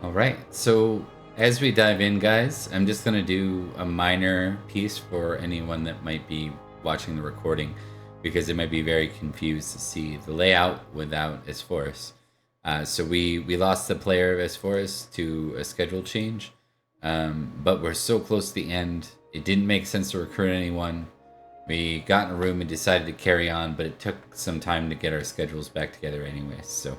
All right. So as we dive in, guys, I'm just going to do a minor piece for anyone that might be watching the recording because they might be very confused to see the layout without Esforus. So we lost the player of Esforus to a schedule change, but we're so close to the end. It didn't make sense to recruit anyone. We got in a room and decided to carry on, but it took some time to get our schedules back together anyway. So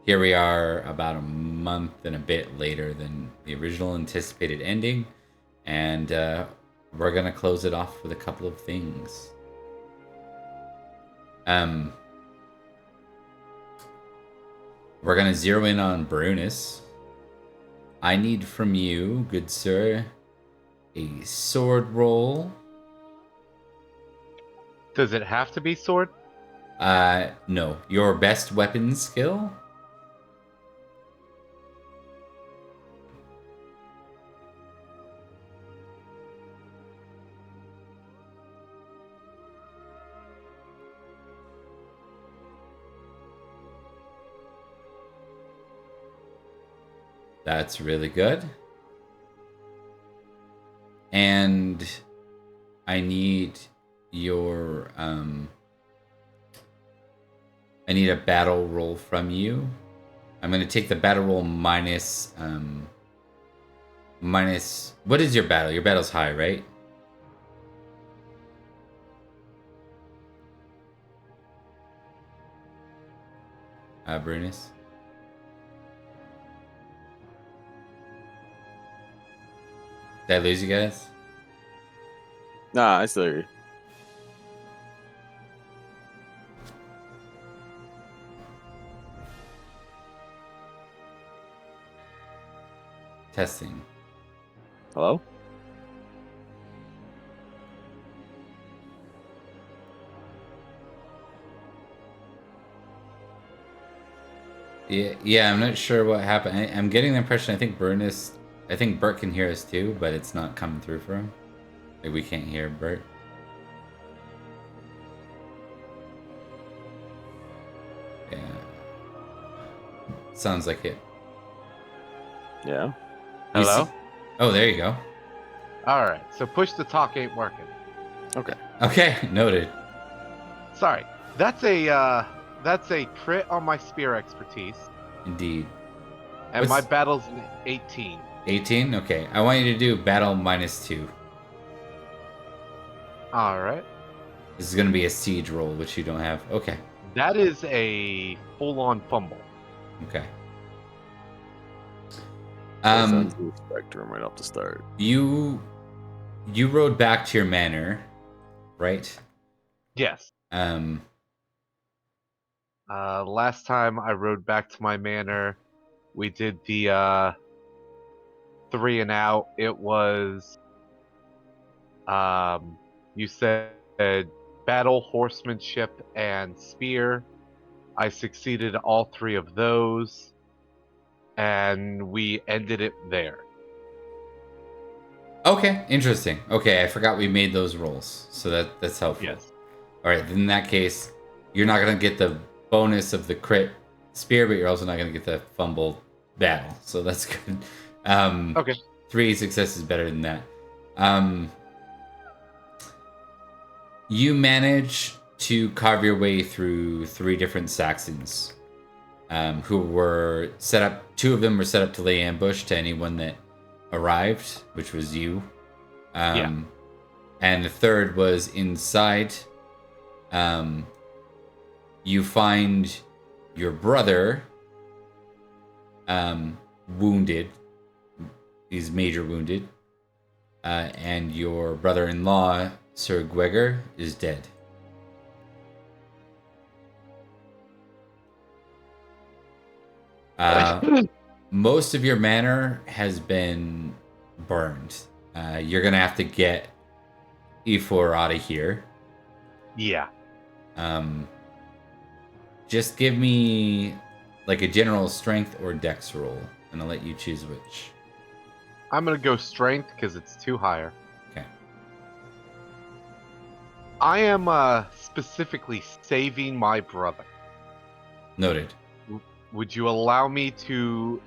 here we are about a month and a bit later than the original anticipated ending, and we're going to close it off with a couple of things. We're going to zero in on Brunus. I need from you, good sir, a sword roll. Does it have to be sword? No. Your best weapon skill? That's really good. And I need your I need a battle roll from you. I'm going to take the battle roll minus what is your battle? Your battle's high, right? Brunus. Did I lose you guys? Nah, I still hear you. Testing. Hello? Yeah, I'm not sure what happened. I'm getting the impression I think Bert can hear us too, but it's not coming through for him. Like we can't hear Bert. Yeah. Sounds like it. Yeah. Hello? Oh, there you go. All right, so push to talk ain't working. Okay. Okay, noted. Sorry, that's a crit on my spear expertise, Indeed. and my What's- battle's an 18. 18? Okay. I want you to do battle -2. All right, This is going to be a siege roll, which you don't have. Okay. that is a full-on fumble. Okay. Both ends of the spectrum right off the start. You rode back to your manor, right? Yes. Last time I rode back to my manor, we did the 3 and out. It was you said battle, horsemanship, and spear. I succeeded all 3 of those, and we ended it there. Okay, interesting. Okay, I forgot we made those rolls, so that's helpful. Yes. All right, then in that case, you're not gonna get the bonus of the crit spear, but you're also not gonna get the fumble battle, so that's good. Okay. 3 success is better than that. You manage to carve your way through 3 different Saxons, who were set up. 2 of them were set up to lay ambush to anyone that arrived, which was you. Yeah. And the 3rd was inside. You find your brother wounded. He's major wounded. And your brother-in-law, Sir Gregor, is dead. Most of your manor has been burned. You're gonna have to get E4 out of here. Yeah. Just give me like a general strength or dex roll, and I'll let you choose which. I'm gonna go strength because it's 2 higher. Okay. I am specifically saving my brother. Noted. Would you allow me to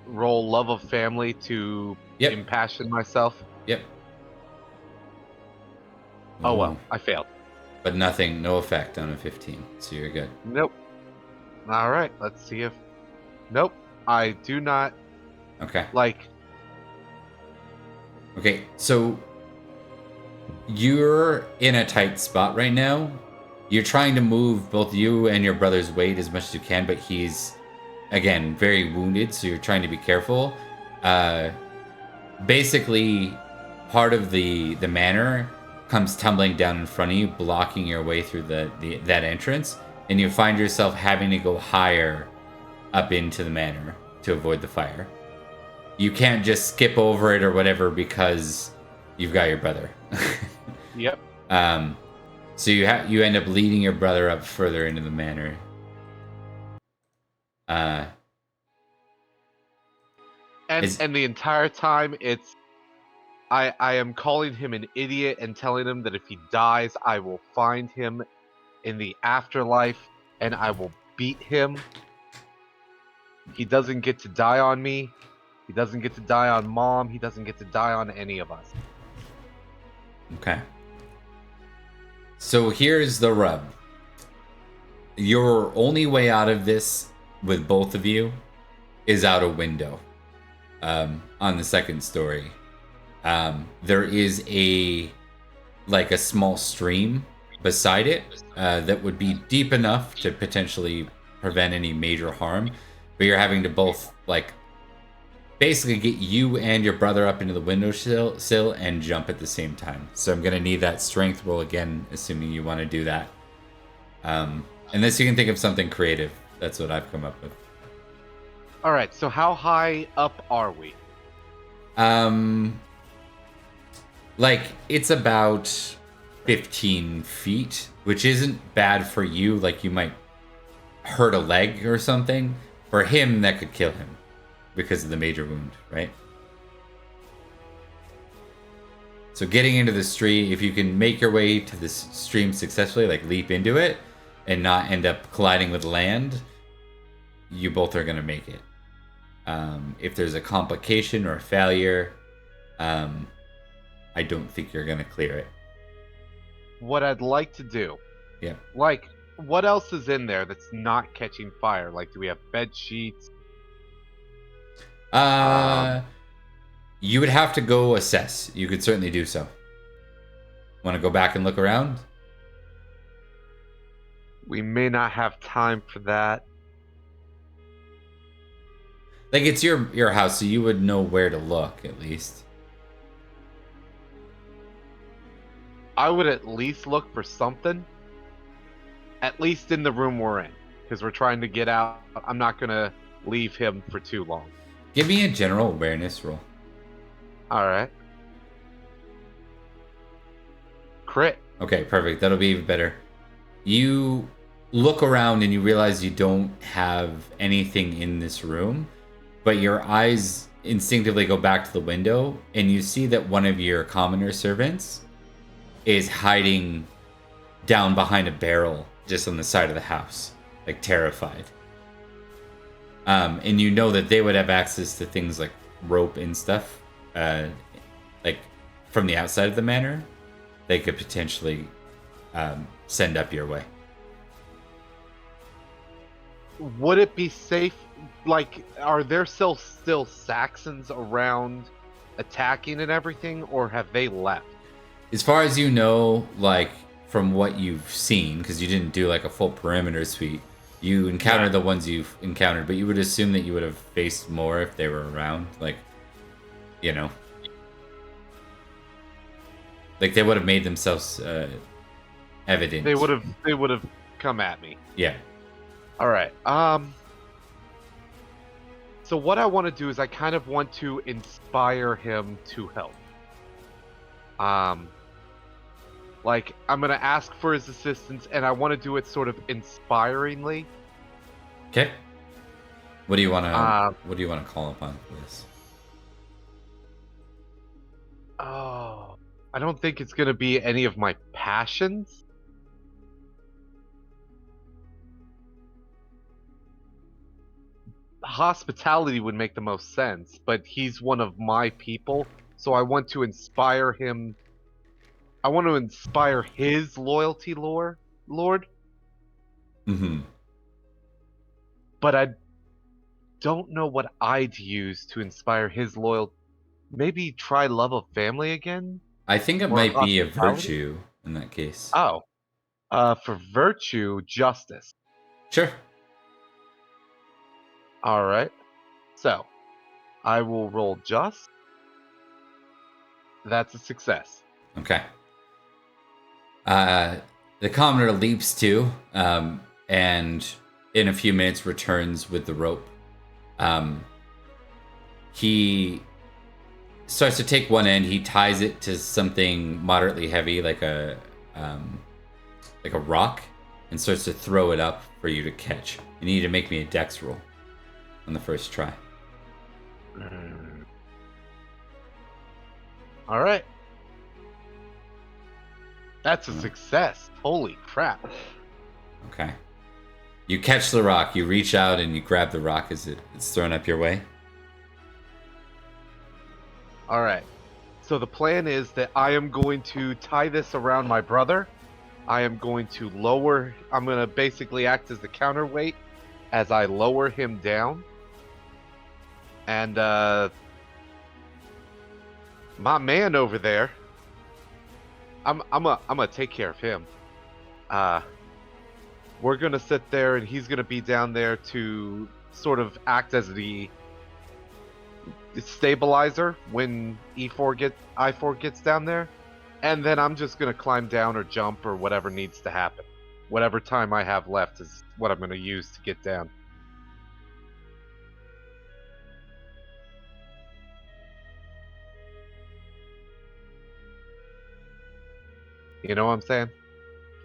roll love of family to Yep. impassion myself? Yep. Oh well, Ooh. I failed. But nothing, no effect on a 15, so you're good. Nope. All right, let's see if. Nope, I do not Okay. like. Okay, so you're in a tight spot right now. You're trying to move both you and your brother's weight as much as you can, but he's, again, very wounded, so you're trying to be careful. Basically, part of the manor comes tumbling down in front of you, blocking your way through that entrance, and you find yourself having to go higher up into the manor to avoid the fire. You can't just skip over it or whatever because you've got your brother. Yep. So you end up leading your brother up further into the manor. And the entire time I am calling him an idiot and telling him that if he dies, I will find him in the afterlife and I will beat him. He doesn't get to die on me. He doesn't get to die on Mom. He doesn't get to die on any of us. Okay. So here's the rub. Your only way out of this with both of you is out a window on the second story. There is a small stream beside it that would be deep enough to potentially prevent any major harm, but you're having to both basically get you and your brother up into the windowsill and jump at the same time. So I'm gonna need that strength roll again, assuming you want to do that. Unless you can think of something creative. That's what I've come up with. All right. So how high up are we? It's about 15 feet, which isn't bad for you. Like, you might hurt a leg or something. For him, that could kill him because of the major wound, right? So getting into the stream, if you can make your way to this stream successfully, like leap into it and not end up colliding with land, you both are going to make it. If there's a complication or a failure, I don't think you're going to clear it. What I'd like to do. Yeah. What else is in there that's not catching fire? Like, do we have bed sheets? You would have to go assess. You could certainly do so. Want to go back and look around? We may not have time for that. It's your house, so you would know where to look, at least. I would at least look for something. At least in the room we're in. Because we're trying to get out. I'm not going to leave him for too long. Give me a general awareness roll. Alright. Crit. Okay, perfect. That'll be even better. You look around and you realize you don't have anything in this room, but your eyes instinctively go back to the window and you see that one of your commoner servants is hiding down behind a barrel just on the side of the house, terrified. And you know that they would have access to things like rope and stuff, from the outside of the manor. They could potentially send up your way. Would it be safe? Are there still Saxons around attacking and everything, or have they left? As far as you know, from what you've seen, because you didn't do a full perimeter sweep, you encountered the ones you've encountered, but you would assume that you would have faced more if they were around. They would have made themselves evident. They would have come at me. Yeah. All right. So what I want to do is I kind of want to inspire him to help. I'm going to ask for his assistance, and I want to do it sort of inspiringly. Okay. What do you want to call upon for this? Oh, I don't think it's going to be any of my passions. hospitality would make the most sense, but he's one of my people, so I want to inspire him. I want to inspire his loyalty, Lord, Mm-hmm. but I don't know what I'd use to inspire his loyalty. Maybe try love of family again? I think it Or might be a hospitality? virtue in that case. Oh, for virtue, justice. Sure. All right. So, I will roll just. That's a success. Okay. The commoner leaps to, and in a few minutes returns with the rope. He starts to take one end. He ties it to something moderately heavy, like a rock, and starts to throw it up for you to catch. You need to make me a dex roll on the first try. All right. That's a success. Holy crap. Okay. You catch the rock. You reach out and you grab the rock as it's thrown up your way. All right. So the plan is that I am going to tie this around my brother. I'm going to basically act as the counterweight as I lower him down. And my man over there, I'm gonna take care of him. We're gonna sit there and he's gonna be down there to sort of act as the stabilizer when I4 gets down there, and then I'm just gonna climb down or jump or whatever needs to happen. Whatever time I have left is what I'm gonna use to get down. You know what I'm saying?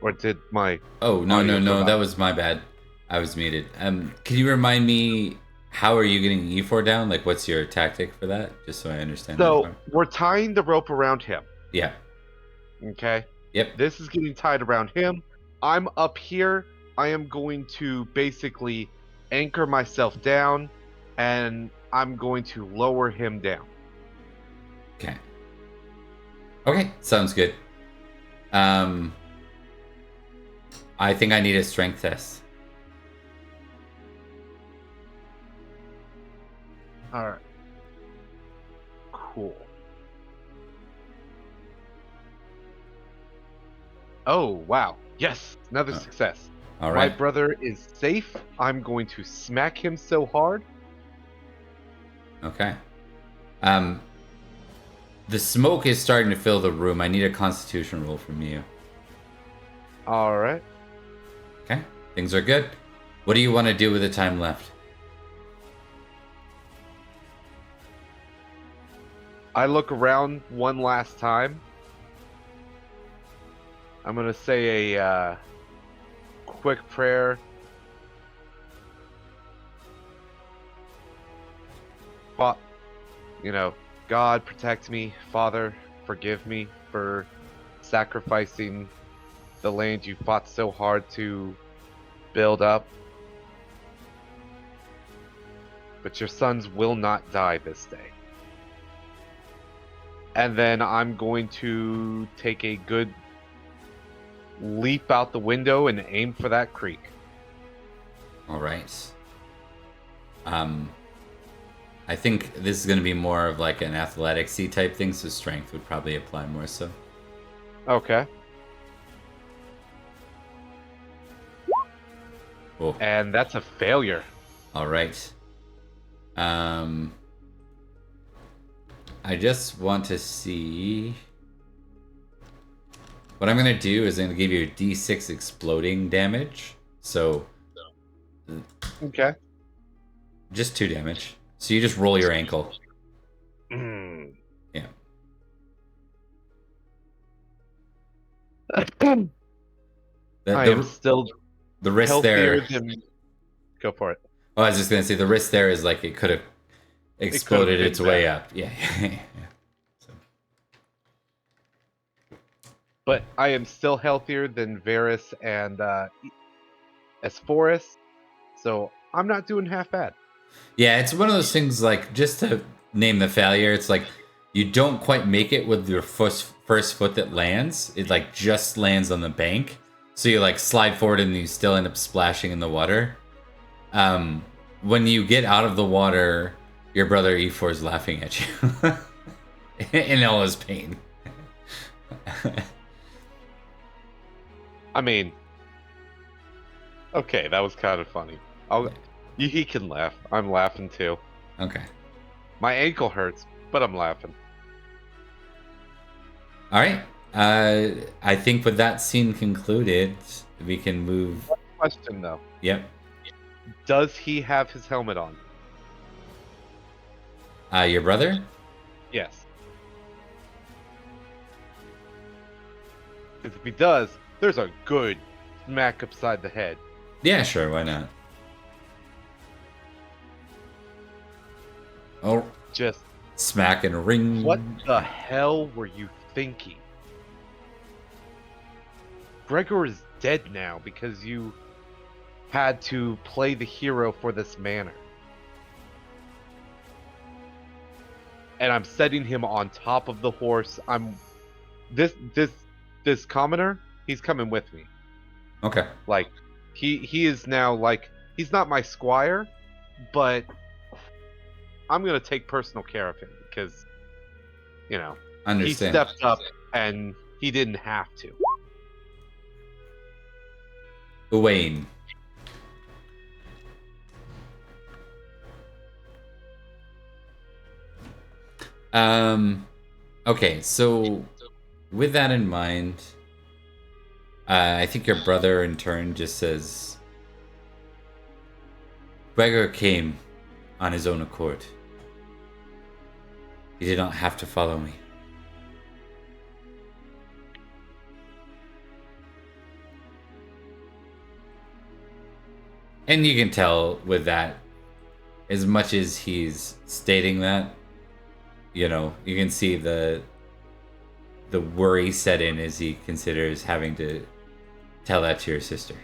Or did my Oh, no, audio go that out? was my bad. I was muted. Can you remind me, how are you getting E4 down? Like, what's your tactic for that? Just so I understand that So part. we're tying the rope around him. Yeah. Okay. Yep. This is getting tied around him. I'm up here. I am going to basically anchor myself down, and I'm going to lower him down. Okay. Okay, sounds good. I think I need a strength test. All right. Cool. Oh, wow. Yes, another Oh, success. all My right. brother is safe. I'm going to smack him so hard. Okay. The smoke is starting to fill the room. I need a constitution roll from you. All right. Okay. Things are good. What do you want to do with the time left? I look around one last time. I'm going to say a quick prayer. God protect me, Father, forgive me for sacrificing the land you fought so hard to build up. But your sons will not die this day. And then I'm going to take a good leap out the window and aim for that creek. All right. I think this is going to be more of like an athletics-y type thing, so strength would probably apply more so. Okay. Cool. And that's a failure. All right. I just want to see. What I'm going to do is I'm going to give you a d6 exploding damage. So, Okay. just 2 damage. So you just roll your ankle. Mm. Yeah. I am still the wrist healthier there. than. Go for it. Oh, I was just going to say the wrist there is like it could have exploded been its way bad. up. Yeah. Yeah. So. But I am still healthier than Varys and Asforus, so I'm not doing half bad. Yeah, it's one of those things like just to name the failure. It's like you don't quite make it with your first foot that lands. It like just lands on the bank, so you like slide forward and you still end up splashing in the water. When you get out of the water, your brother E4 is laughing at you in all his pain. I mean, okay, that was kind of funny. He can laugh. I'm laughing too. Okay. My ankle hurts, but I'm laughing. All right. I think with that scene concluded, we can move. Question though. Yep. Does he have his helmet on? Your brother? Yes. Because if he does, there's a good smack upside the head. Yeah, sure. Why not? Oh, Just smack and ring. what the hell were you thinking? Gregor is dead now because you had to play the hero for this manor. And I'm setting him on top of the horse. This commoner, he's coming with me. Okay. Like he is now like he's not my squire, but I'm gonna take personal care of him because he Understand. stepped up and he didn't have to. Wayne. Okay, so with that in mind, I think your brother in turn just says, Gregor came on his own accord. He did not have to follow me. And you can tell with that, as much as he's stating that, you can see the worry set in as he considers having to tell that to your sister.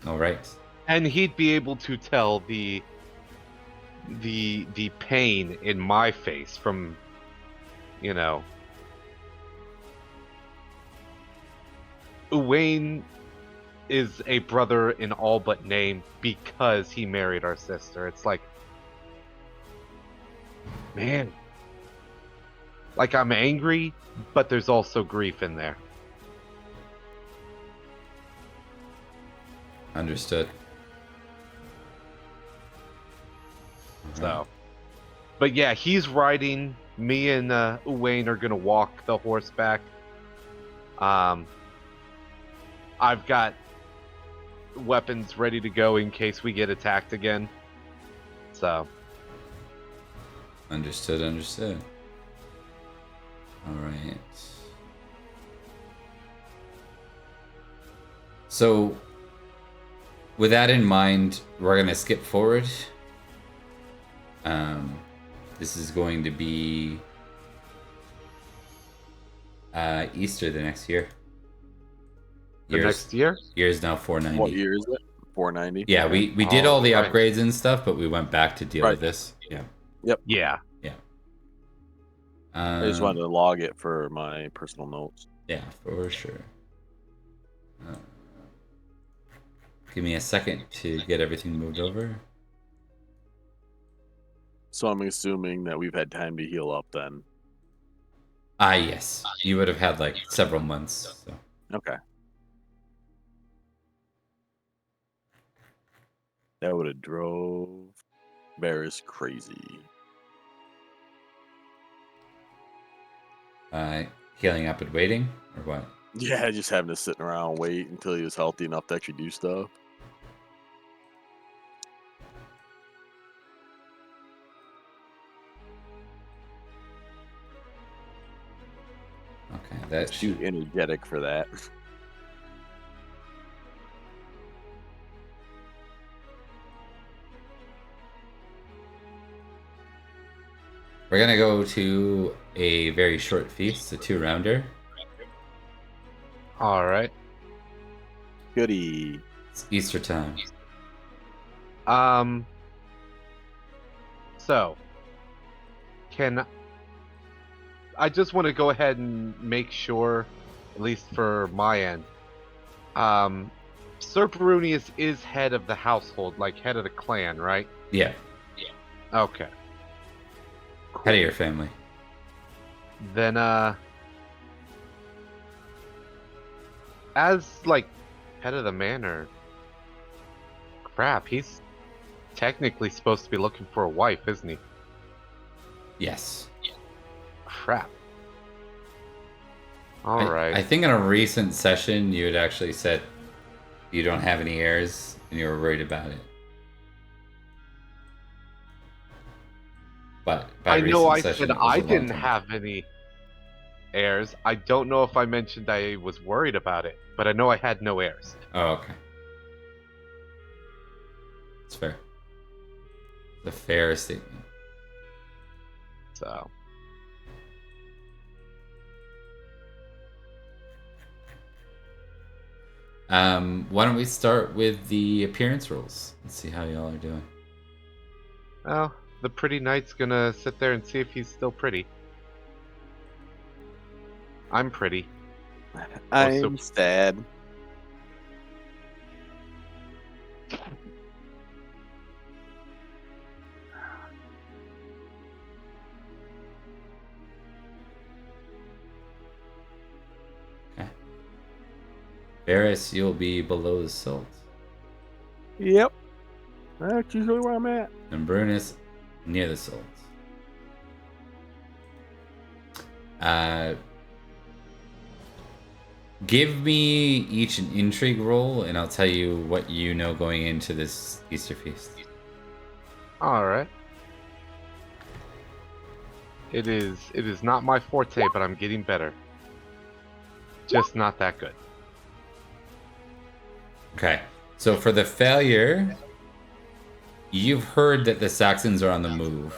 All right. And he'd be able to tell the pain in my face from Uwain is a brother in all but name because he married our sister. It's like, man, like I'm angry, but there's also grief in there. Understood. So, but yeah, he's riding. Me and Uwain are gonna walk the horse back. I've got weapons ready to go in case we get attacked again. So. Understood. All right. So, with that in mind, we're going to skip forward. This is going to be Easter the next year. Next year? Year is now 490. What year is it? 490? Yeah, we did all the right. upgrades and stuff, but we went back to deal with this. Yeah. Yep. Yeah. I just wanted to log it for my personal notes. Yeah, for sure. Give me a second to get everything moved over. So I'm assuming that we've had time to heal up then. Yes. You would have had like several months. So. Okay. That would have drove Varys crazy. Healing up and waiting, or what? Yeah, just having to sit around and wait until he was healthy enough to actually do stuff. Okay, that's too energetic for that. We're gonna go to a very short feast, a 2-rounder. All right. Goody. It's Easter time. So, can I just want to go ahead and make sure, at least for my end, Sir Barunius is head of the household, like head of the clan, right? Yeah, Okay. head of your family. Then, as like head of the manor, crap, he's technically supposed to be looking for a wife, isn't he? Yes. Crap. All right. I think in a recent session you had actually said you don't have any heirs and you were worried about it. But by I know recent I session, said it was I a long didn't time. have any heirs. I don't know if I mentioned I was worried about it, but I know I had no heirs. Oh, okay. It's fair. The fair statement. So, Why don't we start with the appearance rolls? Let's see how y'all are doing. well, the pretty knight's gonna sit there and see if he's still pretty. I'm pretty. I'm sad. Okay. Varys, you'll be below the salt. Yep. That's usually where I'm at. And Brunus, near the salt. Give me each an intrigue roll, and I'll tell you what you know going into this Easter feast. All right. It is not my forte, but I'm getting better. Just not that good. Okay, so for the failure, you've heard that the Saxons are on the move.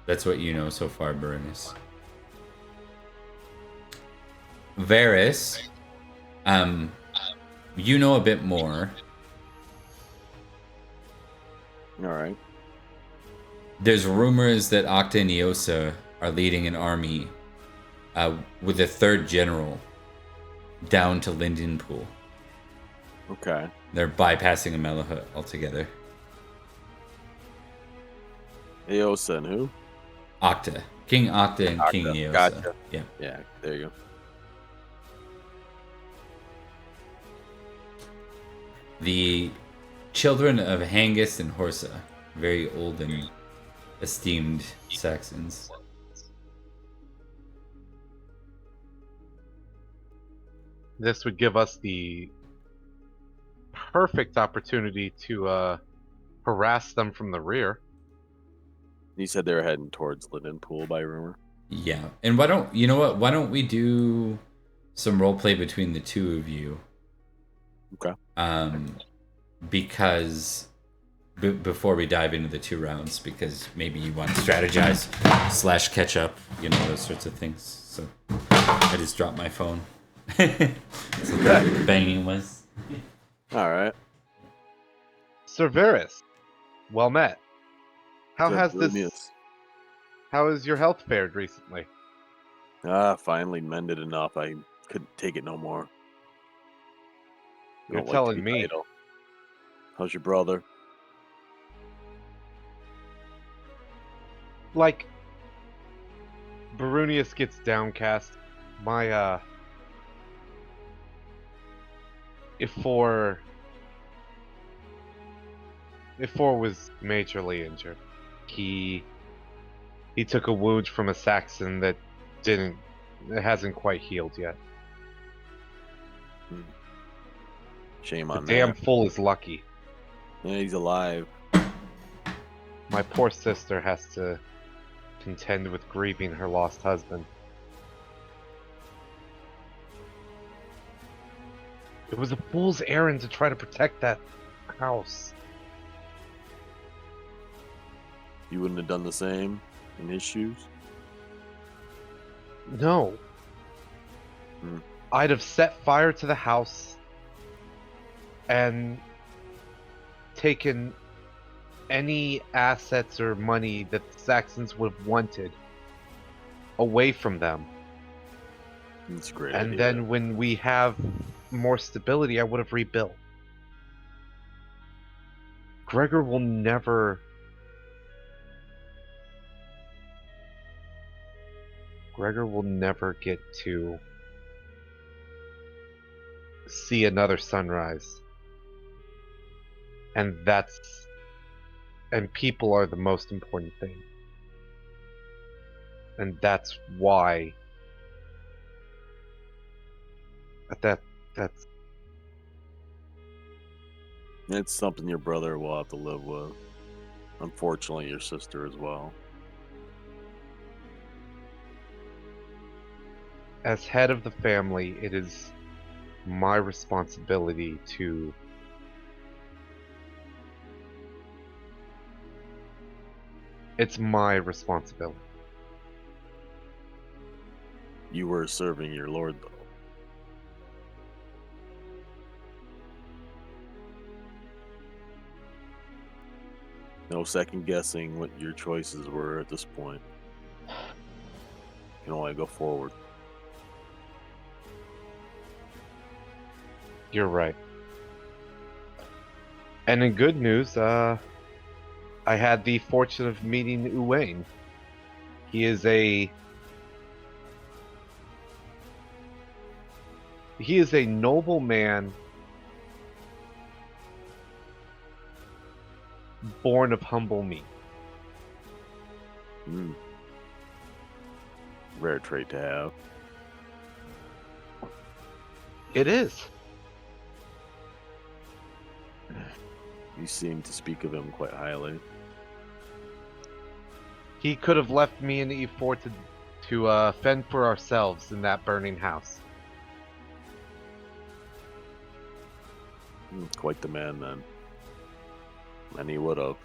That's what you know so far, Berenice. Varys, you know a bit more. All right. There's rumors that Octa and Eosa are leading an army with a third general down to Lindenpool. Okay. They're bypassing a Malahaut altogether. Eosa and who? Octa. King Octa and King Octa. Eosa. Gotcha. Yeah. Yeah, there you go. The children of Hengist and Horsa, very old and esteemed Saxons. This would give us the perfect opportunity to harass them from the rear. You said they were heading towards Lindenpool by rumor. Yeah. And why don't, you know what? Why don't we do some roleplay between the two of you? Okay. Because before we dive into the 2 rounds, because maybe you want to strategize / catch up, you know, those sorts of things. So I just dropped my phone. That's what that banging was. All right. Sir Varys, well met. How Sir has Brunius. How has your health fared recently? Finally mended enough. I couldn't take it no more. You're Don't like to telling be me. idle. How's your brother? Like, Barunius gets downcast. My, Ifor was majorly injured. He took a wound from a Saxon that hasn't quite healed yet. Shame The on damn that. fool is lucky. Yeah, he's alive. My poor sister has to contend with grieving her lost husband. It was a fool's errand to try to protect that house. You wouldn't have done the same in his shoes? No. I'd have set fire to the house and taken any assets or money that the Saxons would have wanted away from them. It's a great And idea. then when we have more stability, I would have rebuilt. Gregor will never get to see another sunrise. And people are the most important thing. And that's why that's It's something your brother will have to live with. Unfortunately, your sister as well. as head of the family, it is my responsibility to it's my responsibility. You were serving your lord, though. No second guessing what your choices were at this point. You can only go forward. You're right. And in good news, I had the fortune of meeting Uwain. He is a noble man born of humble means. Rare trait to have. It is. You seem to speak of him quite highly. He could have left me and E4 to fend for ourselves in that burning house. Quite the man, then. And he would have.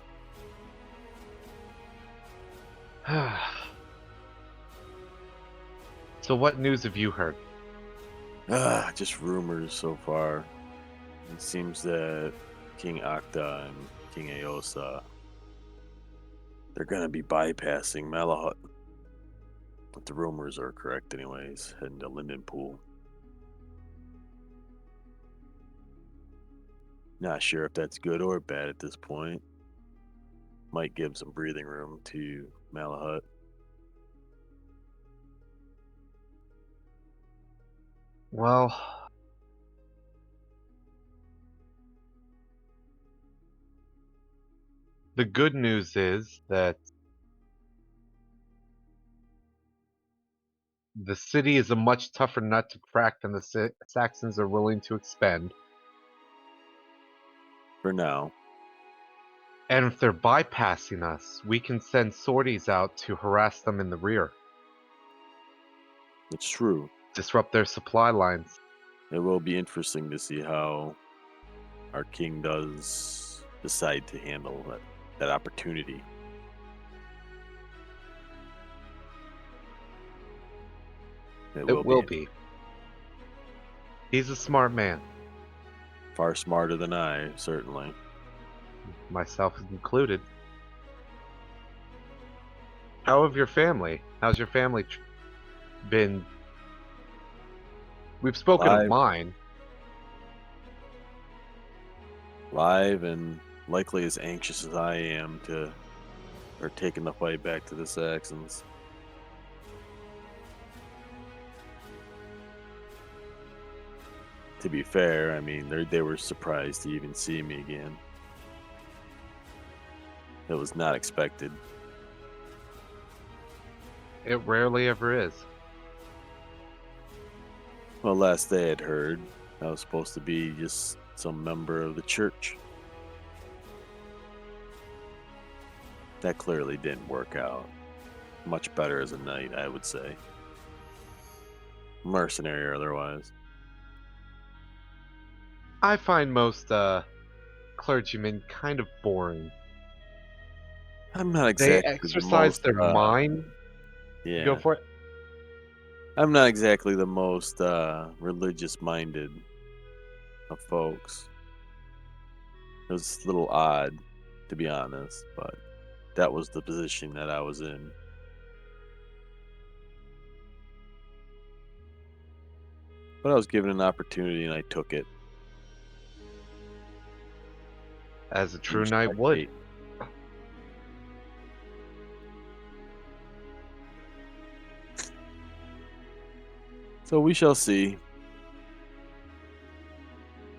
So what news have you heard? Just rumors so far. It seems that King Uther and King Eosa, they're gonna be bypassing Malahaut. But the rumors are correct anyways, heading to Lindenpool. Not sure if that's good or bad at this point. Might give some breathing room to Malahaut. Well, the good news is that the city is a much tougher nut to crack than the Saxons are willing to expend. For now. And if they're bypassing us, we can send sorties out to harass them in the rear. It's true. Disrupt their supply lines. It will be interesting to see how our king does decide to handle that opportunity. It will be. He's a smart man. Far smarter than I, certainly. Myself included. How's your family been? We've spoken of mine. Live and likely as anxious as I am to taking the fight back to the Saxons. To be fair, I mean, they were surprised to even see me again. It was not expected. It rarely ever is. Well, last they had heard, I was supposed to be just some member of the church. That clearly didn't work out. Much better as a knight, I would say. Mercenary or otherwise. I find most clergymen kind of boring. I'm not exactly They exercise their mind. Yeah. Go for it. I'm not exactly the most religious-minded of folks. It was a little odd, to be honest, but that was the position that I was in. But I was given an opportunity and I took it. As a true Just knight like would. fate. So we shall see.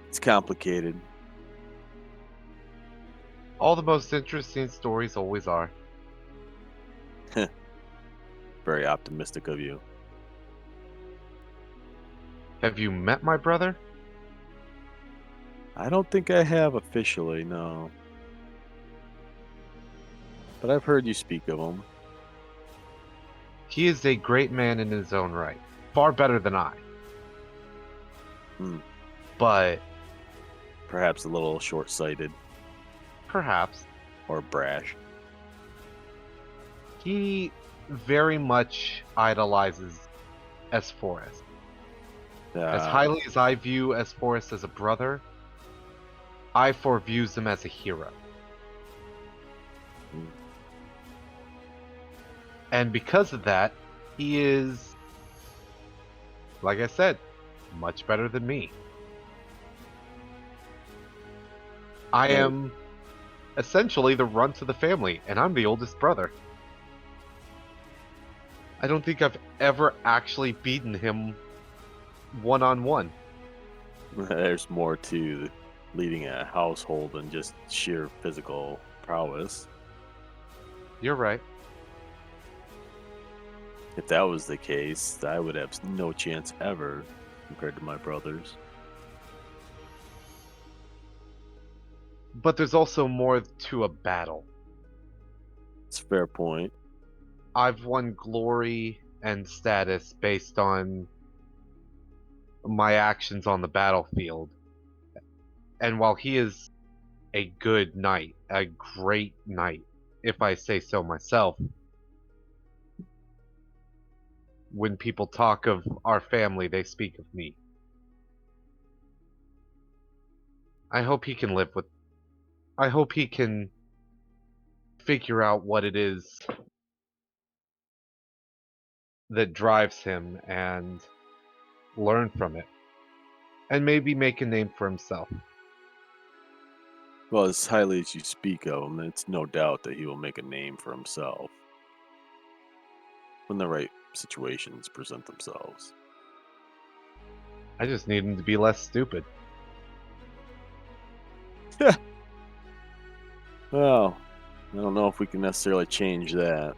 It's complicated. All the most interesting stories always are. Very optimistic of you. Have you met my brother? I don't think I have officially, no. But I've heard you speak of him. He is a great man in his own right. Far better than I. Hmm. But Perhaps a little short-sighted perhaps or brash. he very much idolizes Esforus. As highly as I view Esforus as a brother, Ifor views him as a hero. Hmm. And because of that, he is, like I said, much better than me. I Hey. am essentially the runt of the family, and I'm the oldest brother. I don't think I've ever actually beaten him one-on-one. There's more to leading a household than just sheer physical prowess. You're right. If that was the case, I would have no chance ever compared to my brothers. But there's also more to a battle. It's a fair point. I've won glory and status based on my actions on the battlefield. And while he is a good knight, a great knight, if I say so myself, when people talk of our family, they speak of me. I hope he can live with. I hope he can figure out what it is that drives him and learn from it. And maybe make a name for himself. Well, as highly as you speak of him, it's no doubt that he will make a name for himself when the right situations present themselves. I just need him to be less stupid. Well, I don't know if we can necessarily change that.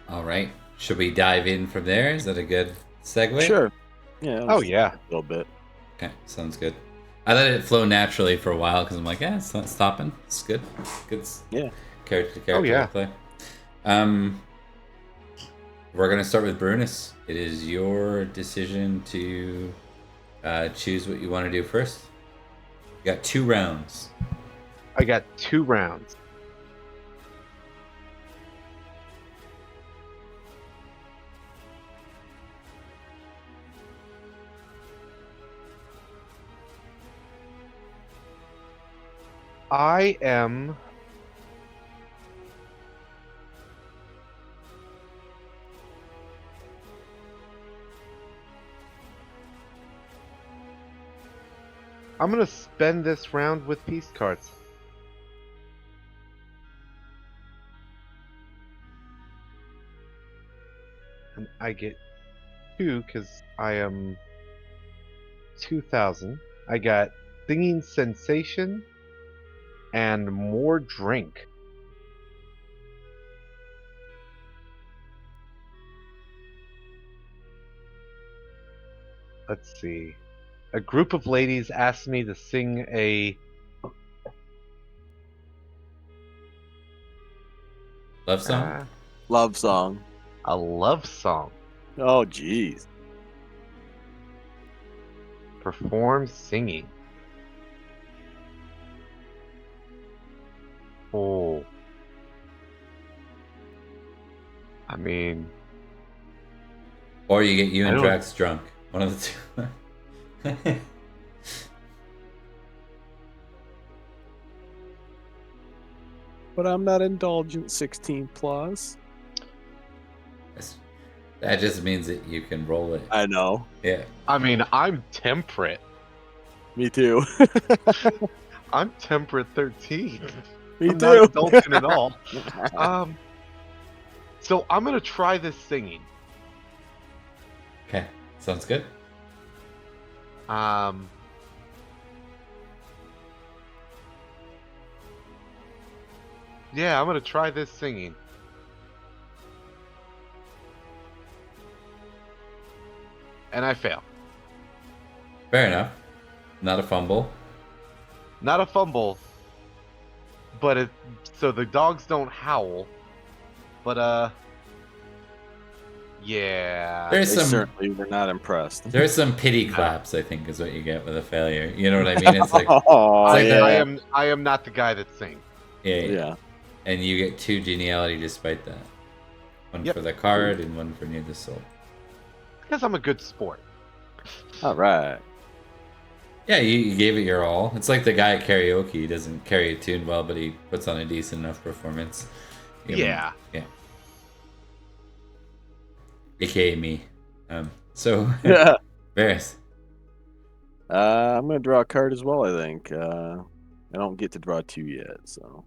All right. Should we dive in from there? Is that a good segue? Sure. Yeah. Oh, yeah. A little bit. Okay, sounds good. I let it flow naturally for a while because I'm like, yeah, it's not stopping. It's good. Good Yeah. character Oh, yeah. play. We're gonna start with Brunus. It is your decision to choose what you want to do first. You got 2 rounds. I got 2 rounds. I am I'm gonna spend this round with peace cards. And I get 2 because I am 2,000. I got Singing Sensation and More Drink. Let's see. A group of ladies asked me to sing Love song? Love song. a love song. Oh, geez. Perform singing. Oh. I mean, Or you get you I and don't- Drax drunk. One of the two. But I'm not indulgent 16 plus. That just means that you can roll it. I know. Yeah. I mean, I'm temperate. Me too. I'm temperate 13. Me I'm too. not indulgent at all. So I'm gonna try this singing. Okay. Sounds good. Yeah, I'm gonna try this singing. And I fail. Fair enough. Not a fumble. Not a fumble, but so the dogs don't howl. But yeah. They certainly were not impressed. There's some pity claps, I think, is what you get with a failure. You know what I mean? It's like, I am not the guy that sings. Yeah. And you get 2 geniality despite that. One for the card and one for near the soul. Because I'm a good sport. All right. Yeah, you gave it your all. It's like the guy at karaoke. He doesn't carry a tune well, but he puts on a decent enough performance. Yeah. AKA me. So, Yeah. Varys. I'm going to draw a card as well, I think. I don't get to draw 2 yet, so.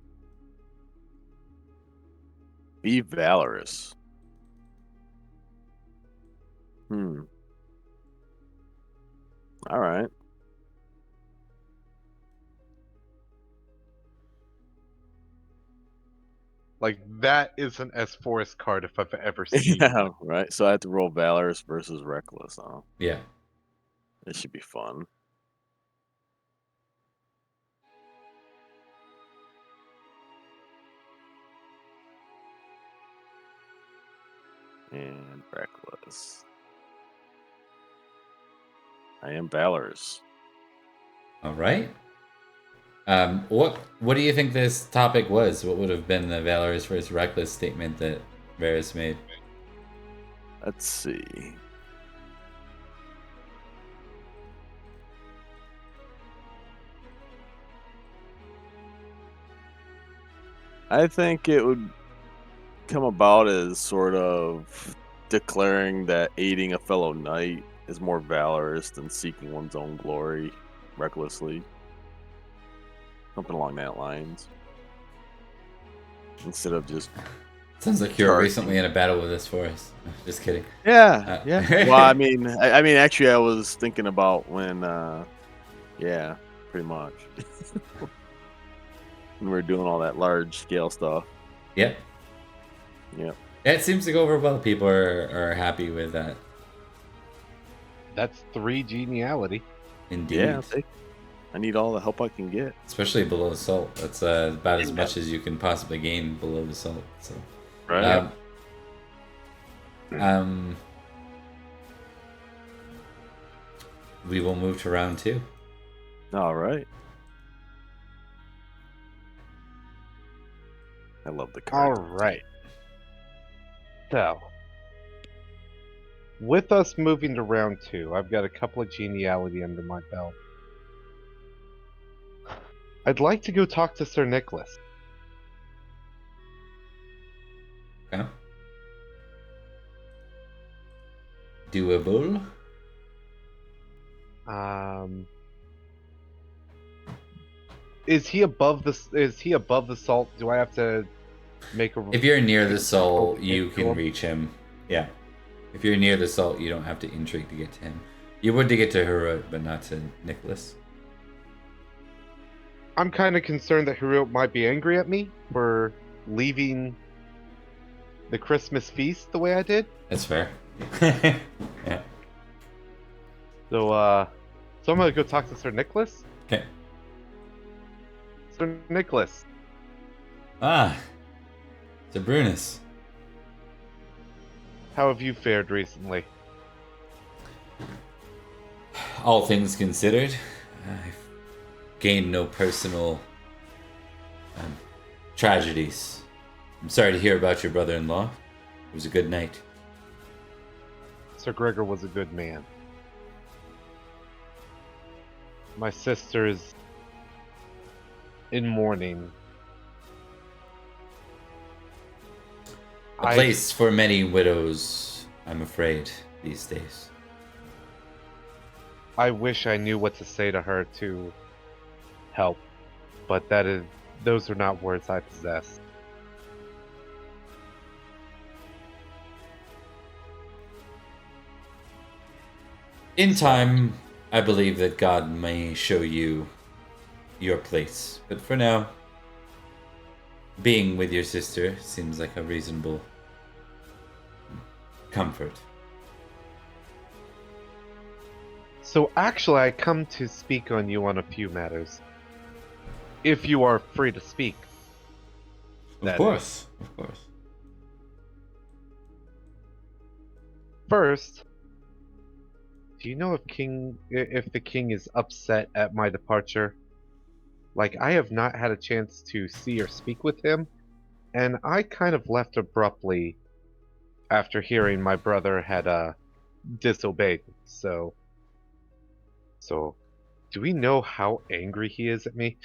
Be valorous. All right. Like, that is an S-Forest card if I've ever seen Yeah, one. right. So I have to roll valorous versus reckless, huh? Yeah. This should be fun. And reckless. I am valorous. All right. What do you think this topic was? What would have been the valorous versus reckless statement that Varys made? Let's see. I think it would come about as sort of declaring that aiding a fellow knight is more valorous than seeking one's own glory recklessly. Something along that lines. Instead of just... Sounds like you were recently in a battle with this forest. Just kidding. Yeah, yeah. Well, I mean, actually, I was thinking about when, yeah, pretty much. When we were doing all that large-scale stuff. Yep. Yep. It seems to go over well. People are happy with that. That's 3 geniality. Indeed. Yeah, I need all the help I can get. Especially below the salt. That's about as much as you can possibly gain below the salt. So. Right. We will move to round 2. All right. I love the card. All right. So, with us moving to round 2, I've got a couple of geniality under my belt. I'd like to go talk to Sir Nicholas. Okay. Doable. Is he above the salt? Do I have to make a... If you're near the salt, you can reach him. Yeah. If you're near the salt, you don't have to intrigue to get to him. You would to get to Heraut, but not to Nicholas. I'm kind of concerned that Heraut might be angry at me for leaving the Christmas feast the way I did. That's fair. Yeah. So I'm gonna go talk to Sir Nicholas. Okay. Sir Nicholas. Ah. Sir Brunus. How have you fared recently? All things considered, I've gained no personal tragedies. I'm sorry to hear about your brother-in-law. He was a good knight. Sir Gregor was a good man. My sister is in mourning. A place for many widows, I'm afraid, these days. I wish I knew what to say to her to help, but those are not words I possess. In time, I believe that God may show you your place. But for now, being with your sister seems like a reasonable comfort. So actually, I come to speak on you on a few matters. If you are free to speak. Of course, of course. First, do you know if the king is upset at my departure? Like, I have not had a chance to see or speak with him, and I kind of left abruptly after hearing my brother had disobeyed. So do we know how angry he is at me?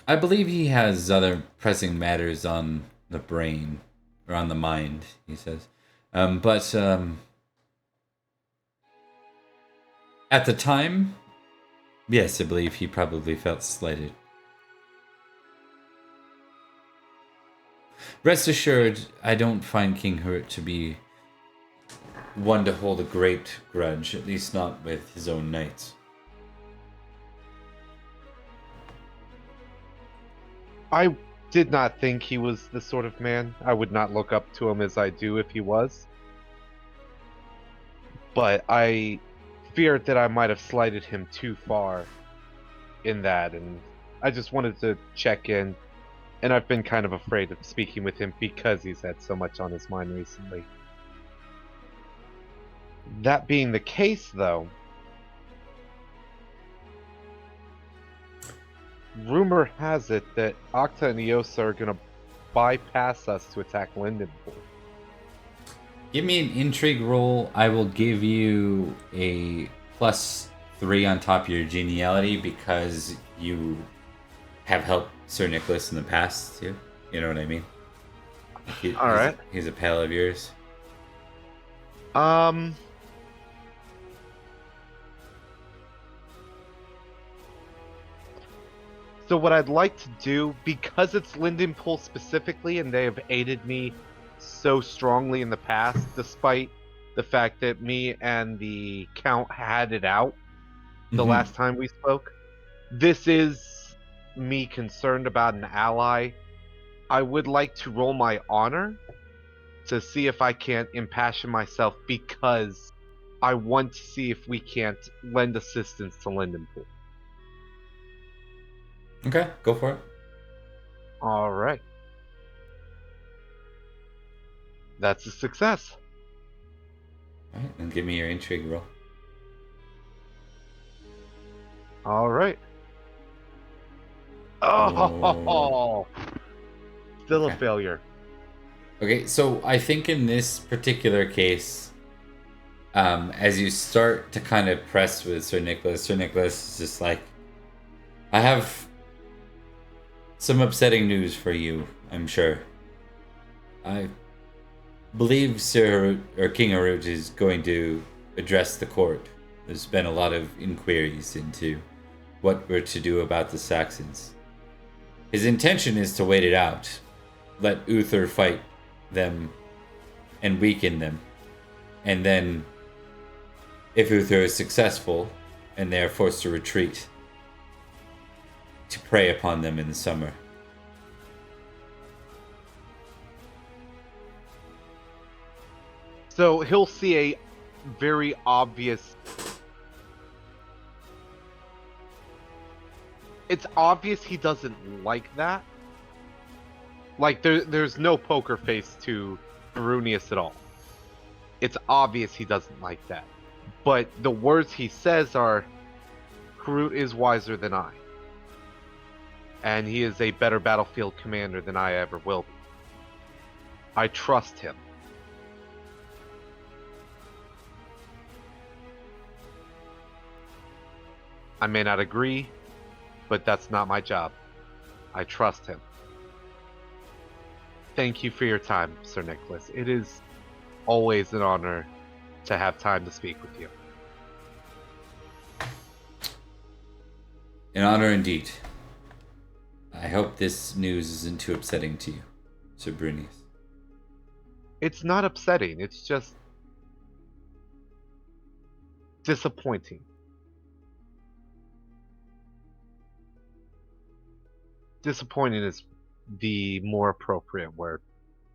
I believe he has other pressing matters on the brain, or on the mind, he says. But at the time, yes, I believe he probably felt slighted. Rest assured, I don't find King Heraut to be one to hold a great grudge, at least not with his own knights. I did not think he was the sort of man. I would not look up to him as I do if he was. But I feared that I might have slighted him too far in that, and I just wanted to check in. And I've been kind of afraid of speaking with him because he's had so much on his mind recently. That being the case, though, rumor has it that Octa and Iosa are going to bypass us to attack Lindenpool. Give me an intrigue roll. I will give you a +3 on top of your geniality because you have helped Sir Nicholas in the past too. You know what I mean? All right. He's a pal of yours. So what I'd like to do, because it's Lindenpool specifically, and they have aided me so strongly in the past, despite the fact that me and the Count had it out the last time we spoke, this is me concerned about an ally. I would like to roll my honor to see if I can't impassion myself because I want to see if we can't lend assistance to Lindenpool. Okay, go for it. All right. That's a success. All right, then give me your intrigue roll. All right. Oh, still a failure. Okay, so I think in this particular case, as you start to kind of press with Sir Nicholas is just like, I have some upsetting news for you, I'm sure. I believe King Heraut is going to address the court. There's been a lot of inquiries into what we're to do about the Saxons. His intention is to wait it out, let Uther fight them and weaken them, and then if Uther is successful and they are forced to retreat, to prey upon them in the summer. So he'll see a very obvious... It's obvious he doesn't like that. Like, there's no poker face to Erunius at all. It's obvious he doesn't like that. But the words he says are, Heraut is wiser than I. And he is a better battlefield commander than I ever will be. I trust him. I may not agree, but that's not my job. I trust him. Thank you for your time, Sir Nicholas. It is always an honor to have time to speak with you. An honor indeed. I hope this news isn't too upsetting to you, Sir Brunius. It's not upsetting, it's just disappointing. Disappointing is the more appropriate word.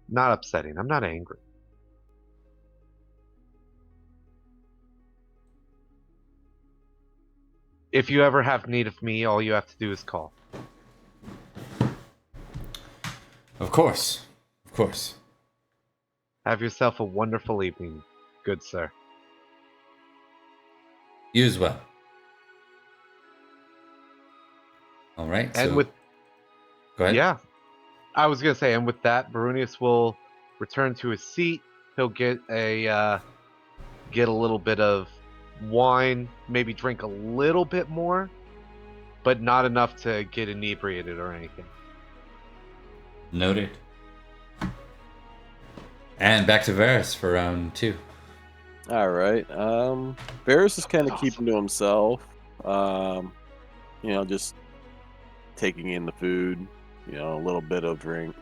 Not upsetting. I'm not angry. If you ever have need of me, all you have to do is call. Of course. Of course. Have yourself a wonderful evening, good sir. You as well. All right. And so, with go ahead. yeah, I was gonna say, and with that, Barunius will return to his seat. He'll get a little bit of wine, maybe drink a little bit more, but not enough to get inebriated or anything. Noted. And back to Varys for round 2. All right. Varys is kind of keeping to himself. Just taking in the food. A little bit of drink.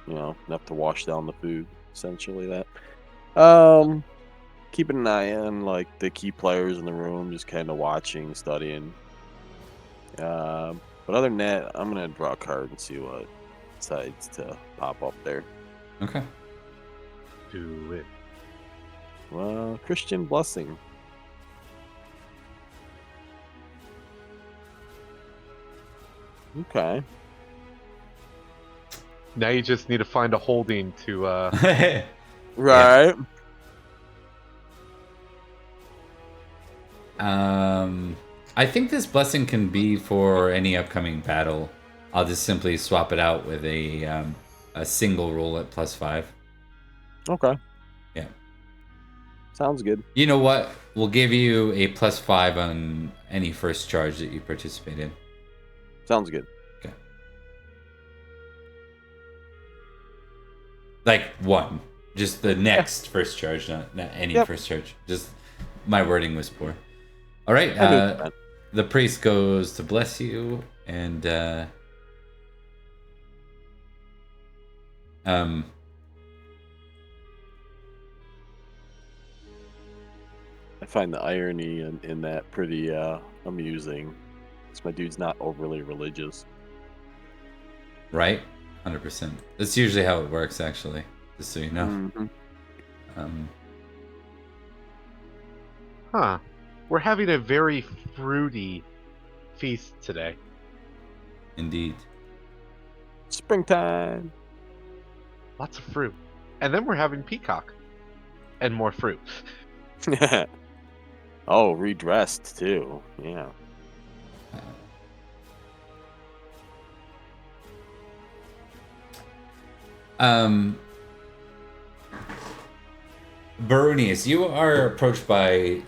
Enough to wash down the food. Essentially that. Keeping an eye on like the key players in the room, just kind of watching, studying. But other than that, I'm gonna draw a card and see what decides to pop up there. Okay. Do it. Well, Christian Blessing. Okay. Now you just need to find a holding to Right. I think this blessing can be for any upcoming battle. I'll just simply swap it out with a single roll at +5. Okay. Yeah. Sounds good. You know what? We'll give you a +5 on any first charge that you participate in. Sounds good. Okay. Like 1. Just the next first charge, not any first charge. Just my wording was poor. All right. The priest goes to bless you, and I find the irony in that pretty amusing. Because my dude's not overly religious. right, 100%. That's usually how it works, actually. Just so you know. Mm-hmm. Huh. We're having a very fruity feast today. Indeed. Springtime. Lots of fruit. And then we're having peacock. And more fruit. Oh, redressed too. Yeah. Baronius, you are approached by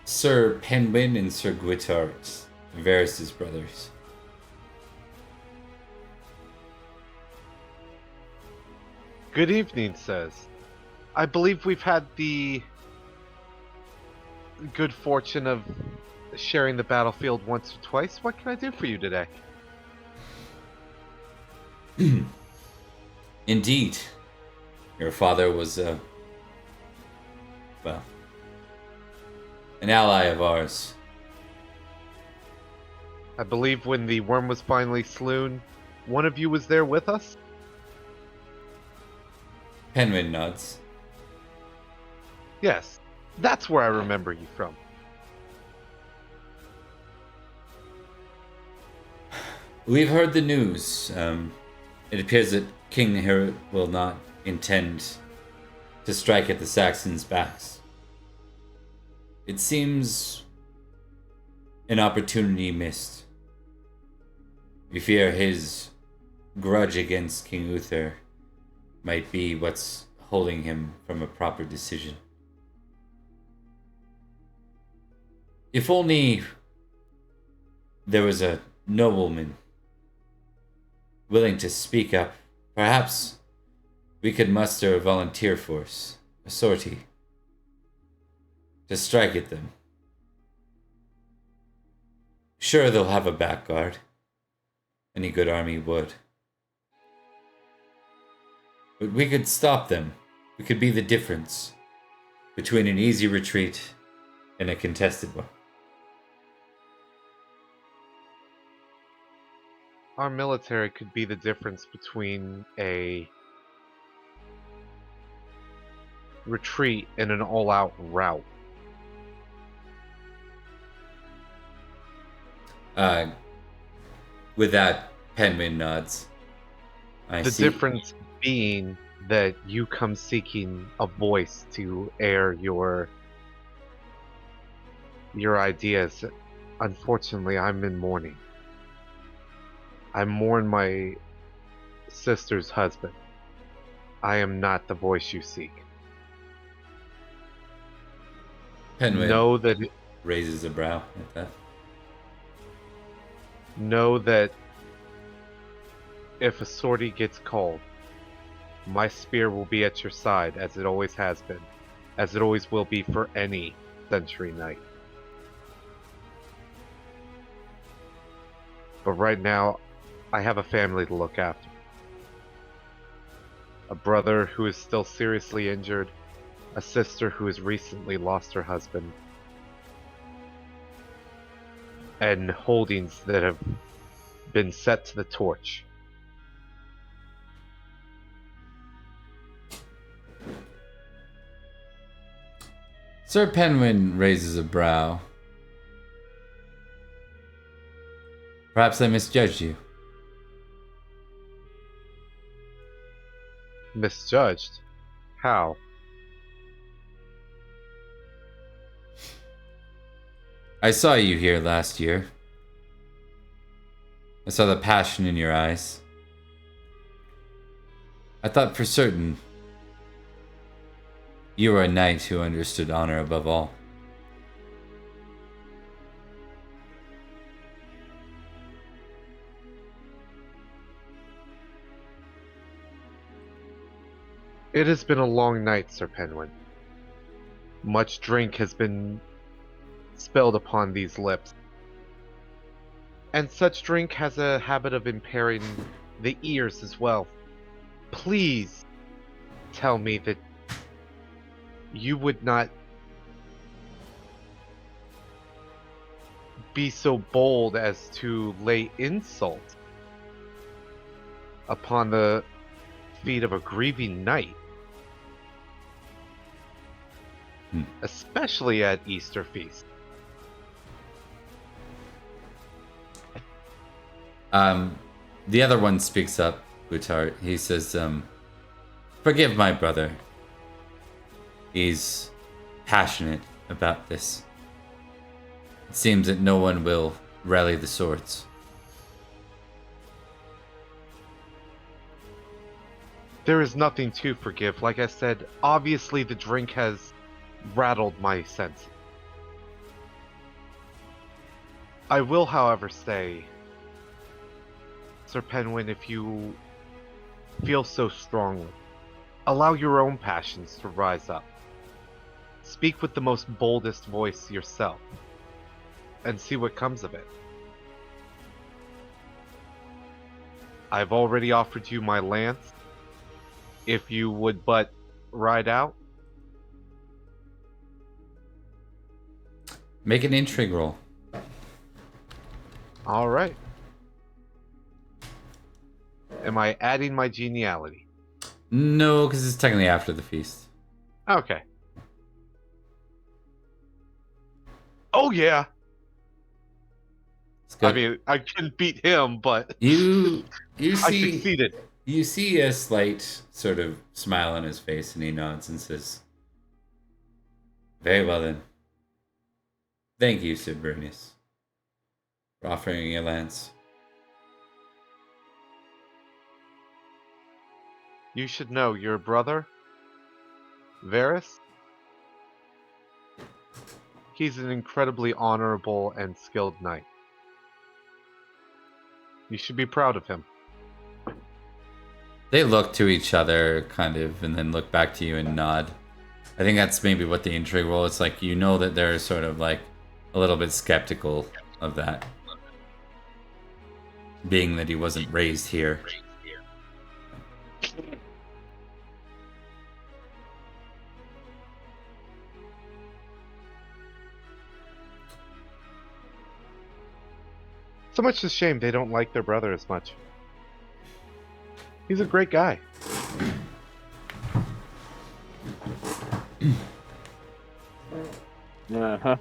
Sir Penwyn and Sir Guitart, Varys' brothers. Good evening, sirs. I believe we've had the good fortune of sharing the battlefield once or twice. What can I do for you today? Indeed. Your father was, an ally of ours. I believe when the worm was finally slain, one of you was there with us? Penwyn nods. Yes, that's where I remember you from. We've heard the news. It appears that King Heraut will not intend to strike at the Saxons' backs. It seems an opportunity missed. We fear his grudge against King Uther might be what's holding him from a proper decision. If only there was a nobleman willing to speak up. Perhaps we could muster a volunteer force, a sortie, to strike at them. Sure, they'll have a back guard. Any good army would. But we could stop them. We could be the difference between an easy retreat and a contested one. Our military could be the difference between a retreat and an all-out rout. With that, Penman nods. The difference being that you come seeking a voice to air your ideas. Unfortunately, I'm in mourning. I mourn my sister's husband. I am not the voice you seek. Penman Know that raises a brow at that. Know that if a sortie gets called, my spear will be at your side, as it always has been, as it always will be for any century knight. But right now, I have a family to look after. A brother who is still seriously injured, a sister who has recently lost her husband, and holdings that have been set to the torch. Sir Penwyn raises a brow. Perhaps I misjudged you. Misjudged? How? I saw you here last year. I saw the passion in your eyes. I thought for certain you were a knight who understood honor above all. It has been a long night, Sir Penwyn. Much drink has been spilled upon these lips. And such drink has a habit of impairing the ears as well. Please tell me that you would not be so bold as to lay insult upon the feet of a grieving knight. Especially at Easter feast. The other one speaks up, Uther. He says, forgive my brother. He's passionate about this. It seems that no one will rally the swords. There is nothing to forgive. Like I said, obviously the drink has rattled my senses. I will, however, say, Sir Penwyn, if you feel so strongly, allow your own passions to rise up. Speak with the most boldest voice yourself, and see what comes of it. I've already offered you my lance. If you would but ride out. Make an intrigue roll. All right. Am I adding my geniality? No, because it's technically after the feast. Okay. Oh yeah. I mean, I can beat him, but you I see succeeded. You see a slight sort of smile on his face, and he nods and says, "Very well then. Thank you, Sir Bernice, for offering your lance." You should know your brother, Varys. He's an incredibly honorable and skilled knight. You should be proud of him. They look to each other, kind of, and then look back to you and nod. I think that's maybe what the intrigue role. It's like you know that they're sort of like a little bit skeptical of that, being that he wasn't raised here. So much a shame they don't like their brother as much. He's a great guy. Uh-huh.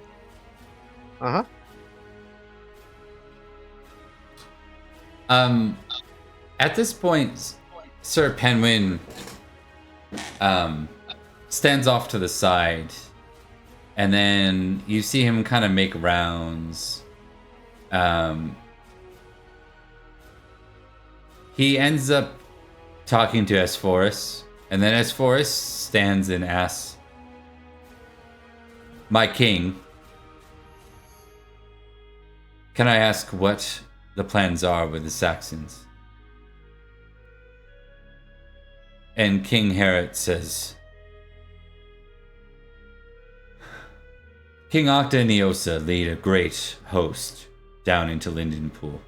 Uh-huh. At this point, Sir Penwyn stands off to the side, and then you see him kind of make rounds. He ends up talking to Esphorus, and then Esphorus stands and asks, "My king, can I ask what the plans are with the Saxons?" And King Heraut says, "King Uther and Eosa lead a great host down into Lindenpool,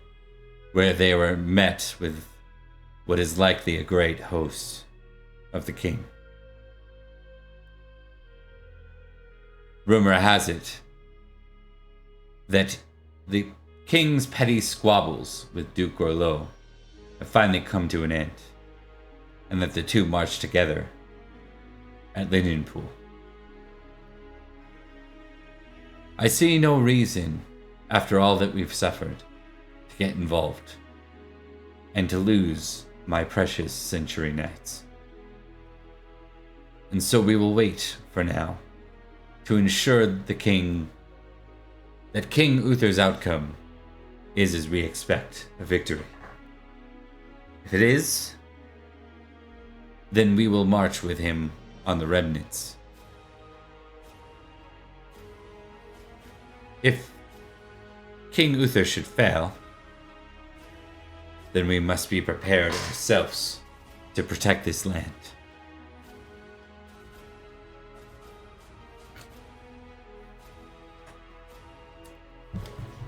where they were met with what is likely a great host of the king. Rumor has it that the king's petty squabbles with Duke Gorlo have finally come to an end, and that the two march together at Lindenpool. I see no reason, after all that we've suffered, to get involved and to lose my precious century knights. And so we will wait for now to ensure that King Uther's outcome is as we expect, a victory. If it is, then we will march with him on the remnants. If King Uther should fail, then we must be prepared ourselves to protect this land."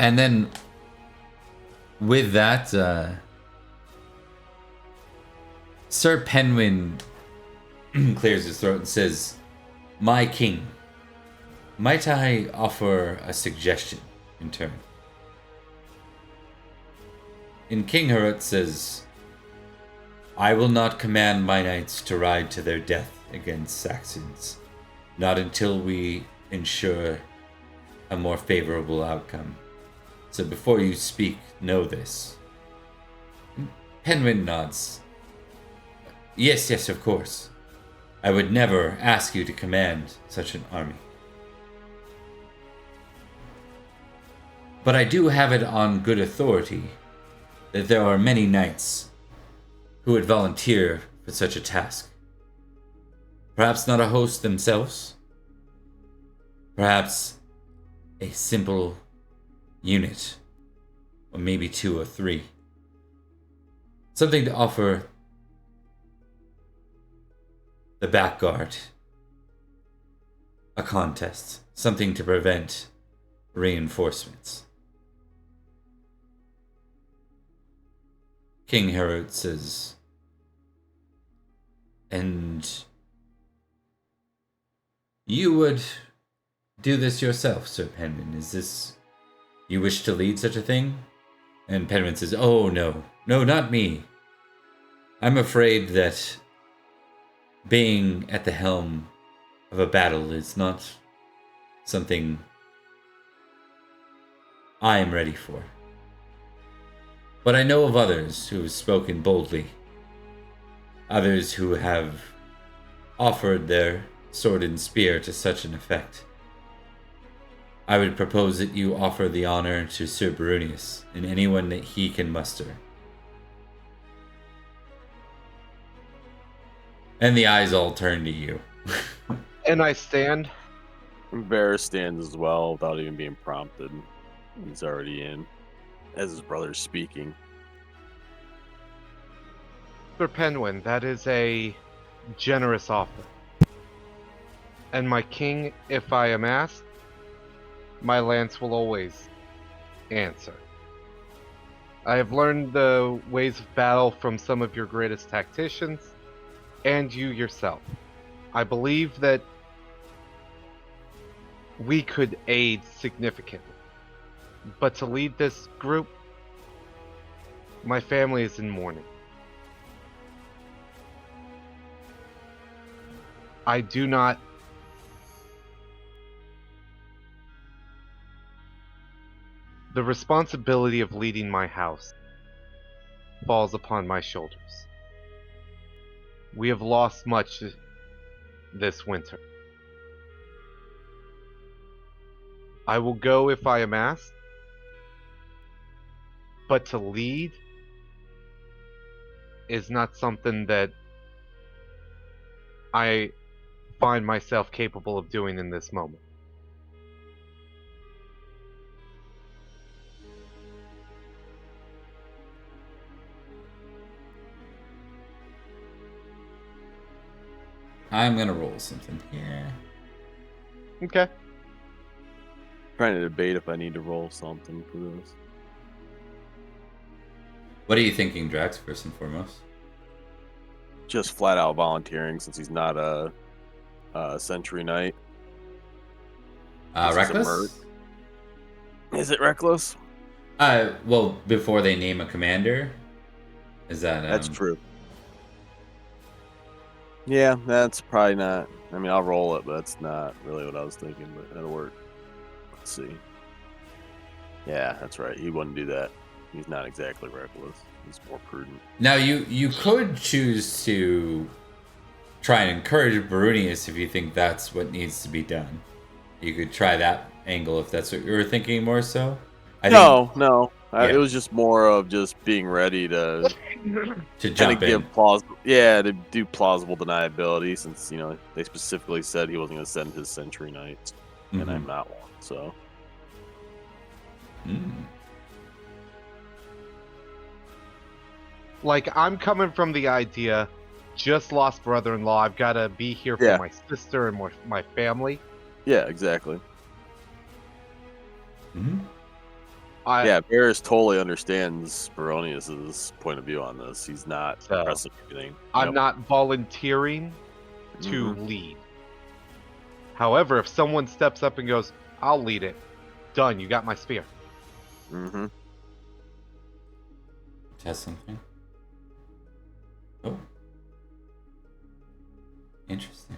And then, with that, Sir Penwyn clears his throat and says, "My king, might I offer a suggestion in turn?" And King Heraut says, "I will not command my knights to ride to their death against Saxons, not until we ensure a more favorable outcome. So before you speak, know this." Penwyn nods. Yes, of course. I would never ask you to command such an army. But I do have it on good authority that there are many knights who would volunteer for such a task. Perhaps not a host themselves. Perhaps a simple unit, or maybe 2 or 3. Something to offer the back guard a contest, something to prevent reinforcements. King Heraut says, "And you would do this yourself, Sir Penwyn? Is this... you wish to lead such a thing?" And Penwyn says, "Oh, no, not me. I'm afraid that being at the helm of a battle is not something I am ready for. But I know of others who have spoken boldly, others who have offered their sword and spear to such an effect. I would propose that you offer the honor to Sir Barunius and anyone that he can muster." And the eyes all turn to you. And I stand. Bear stands as well without even being prompted. He's already in as his brother's speaking. Sir Penguin, that is a generous offer. And my king, if I am asked, my lance will always answer. I have learned the ways of battle from some of your greatest tacticians, and you yourself. I believe that we could aid significantly. But to lead this group, my family is in mourning. I do not The responsibility of leading my house falls upon my shoulders. We have lost much this winter. I will go if I am asked, but to lead is not something that I find myself capable of doing in this moment. I'm gonna roll something here. Okay. Trying to debate if I need to roll something for this. What are you thinking, Drax, first and foremost? Just flat out volunteering since he's not a Century Knight. This is a Reckless? Is it reckless? Well, before they name a commander? Is that, That's true. Yeah, that's probably not. I mean, I'll roll it, but that's not really what I was thinking, but that'll work. Let's see. Yeah, that's right. He wouldn't do that. He's not exactly reckless. He's more prudent. Now, you could choose to try and encourage Barunius if you think that's what needs to be done. You could try that angle if that's what you were thinking more so. No. Yeah. It was just more of just being ready to jump in. give plausible, to do plausible deniability, since they specifically said he wasn't going to send his Century Knights, and I'm not one. So, Like, I'm coming from the idea, just lost brother-in-law, I've got to be here for my sister and my family. Yeah, exactly. Varys totally understands Baronius's point of view on this. He's not pressing anything. I'm not volunteering to lead. However, if someone steps up and goes, I'll lead it, done, you got my spear. Test something. Oh. Interesting.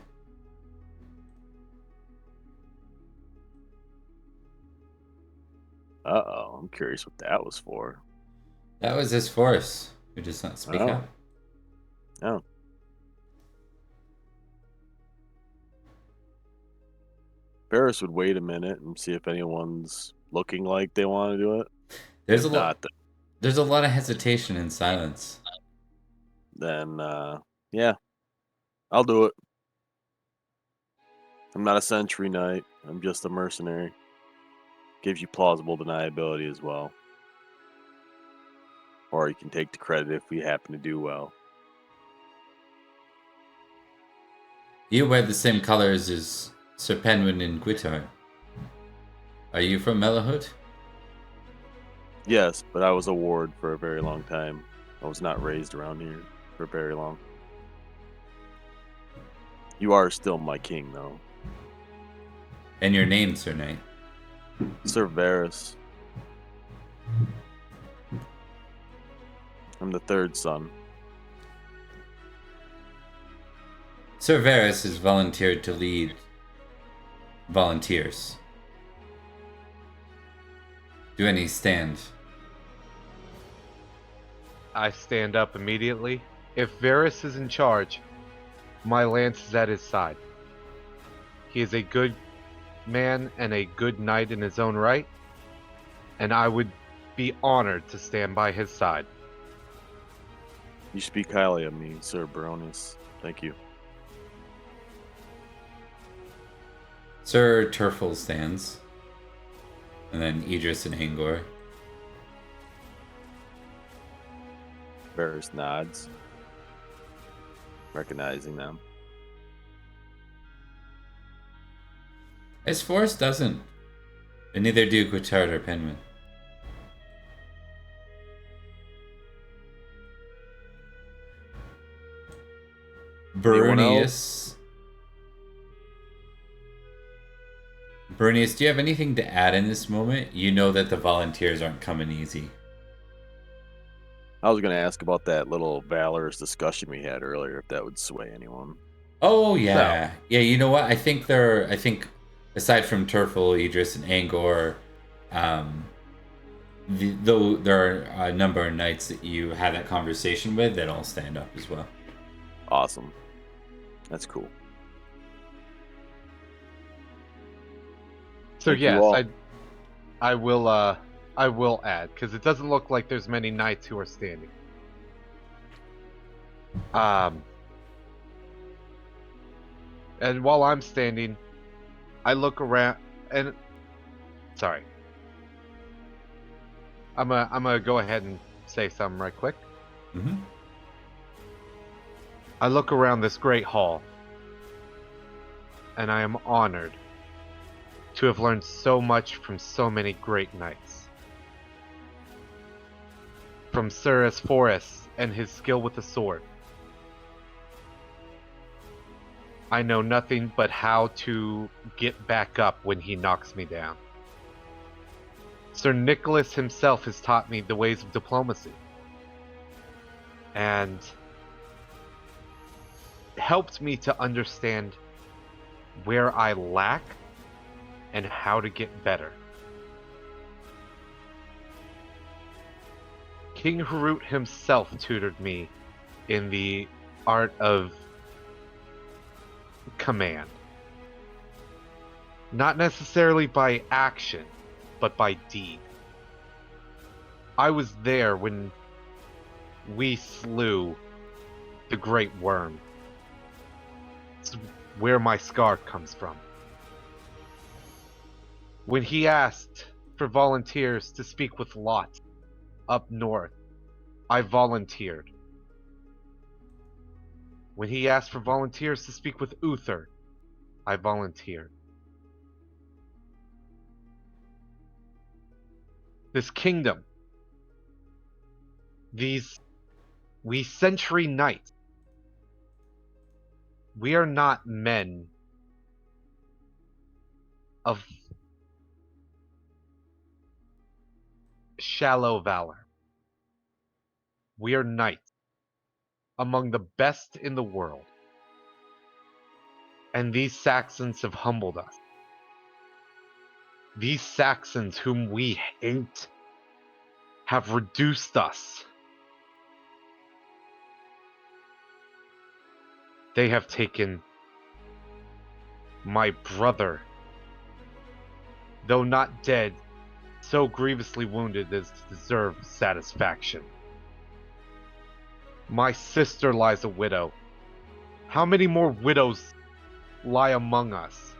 Uh-oh, I'm curious what that was for. That was his force, who does not speak up. Oh. Ferris would wait a minute and see if anyone's looking like they want to do it. There's a lot of hesitation and silence. Then, I'll do it. I'm not a Century Knight. I'm just a mercenary. Gives you plausible deniability as well. Or you can take the credit if we happen to do well. You wear the same colors as Sir Penguin and Uther. Are you from Malahaut? Yes, but I was a ward for a very long time. I was not raised around here for very long. You are still my king, though. And your name, Sir Knight? Sir Varys. I'm the third son. Sir Varys has volunteered to lead volunteers. Do any stand? I stand up immediately. If Varys is in charge, my lance is at his side. He is a good man and a good knight in his own right, and I would be honored to stand by his side. You speak highly of me, Sir Baronius. Thank you. Sir Turfel stands. And then Idris and Angor. Varys nods. recognizing them. His force doesn't. And neither do Guittard or Penman. Anyone Bernius. Bernius, do you have anything to add in this moment? You know that the volunteers aren't coming easy. I was going to ask about that little valorous discussion we had earlier, if that would sway anyone. Oh yeah, yeah. You know what? I think aside from Turfel, Idris, and Angor, though there are a number of knights that you had that conversation with that all stand up as well. Awesome. That's cool. So Thank you yes, all. I will add, because it doesn't look like there's many knights who are standing. And while I'm standing, I look around and sorry. I'm gonna go ahead and say something right quick. Mm-hmm. I look around this great hall, and I am honored to have learned so much from so many great knights. From Sir Esforus and his skill with the sword. I know nothing but how to get back up when he knocks me down. Sir Nicholas himself has taught me the ways of diplomacy. And helped me to understand where I lack and how to get better. King Heraut himself tutored me in the art of command. Not necessarily by action, but by deed. I was there when we slew the Great Worm. It's where my scar comes from. When he asked for volunteers to speak with Lot up north, I volunteered. When he asked for volunteers to speak with Uther, I volunteered. This kingdom, we century knights, we are not men of shallow valor. We are knights among the best in the world. And these Saxons have humbled us. These Saxons whom we hate have reduced us. They have taken my brother, though not dead, so grievously wounded as to deserve satisfaction. My sister lies a widow. How many more widows lie among us?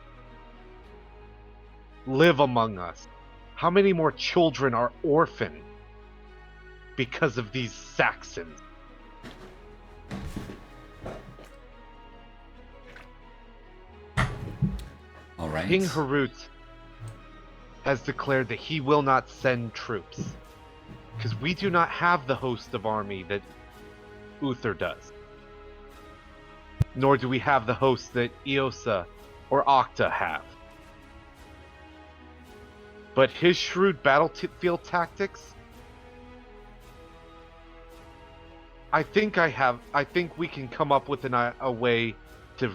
Live among us? How many more children are orphaned because of these Saxons? All right. King Heraut has declared that he will not send troops, because we do not have the host of army that Uther does. Nor do we have the host that Eosa or Octa have. But his shrewd battlefield tactics, I think we can come up with a way to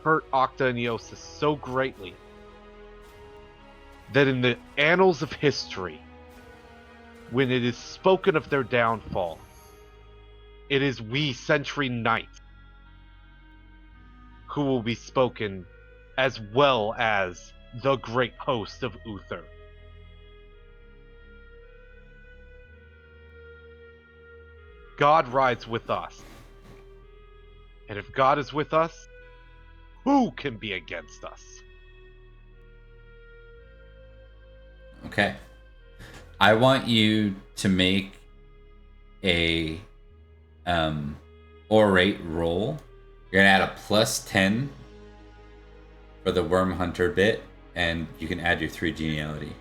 hurt Octa and Eosa so greatly that in the annals of history, when it is spoken of their downfall, it is we century knights who will be spoken as well as the great host of Uther. God rides with us. And if God is with us, who can be against us? Okay. I want you to make a orate roll. You're gonna add a +10 for the Worm Hunter bit, and you can add your 3 geniality.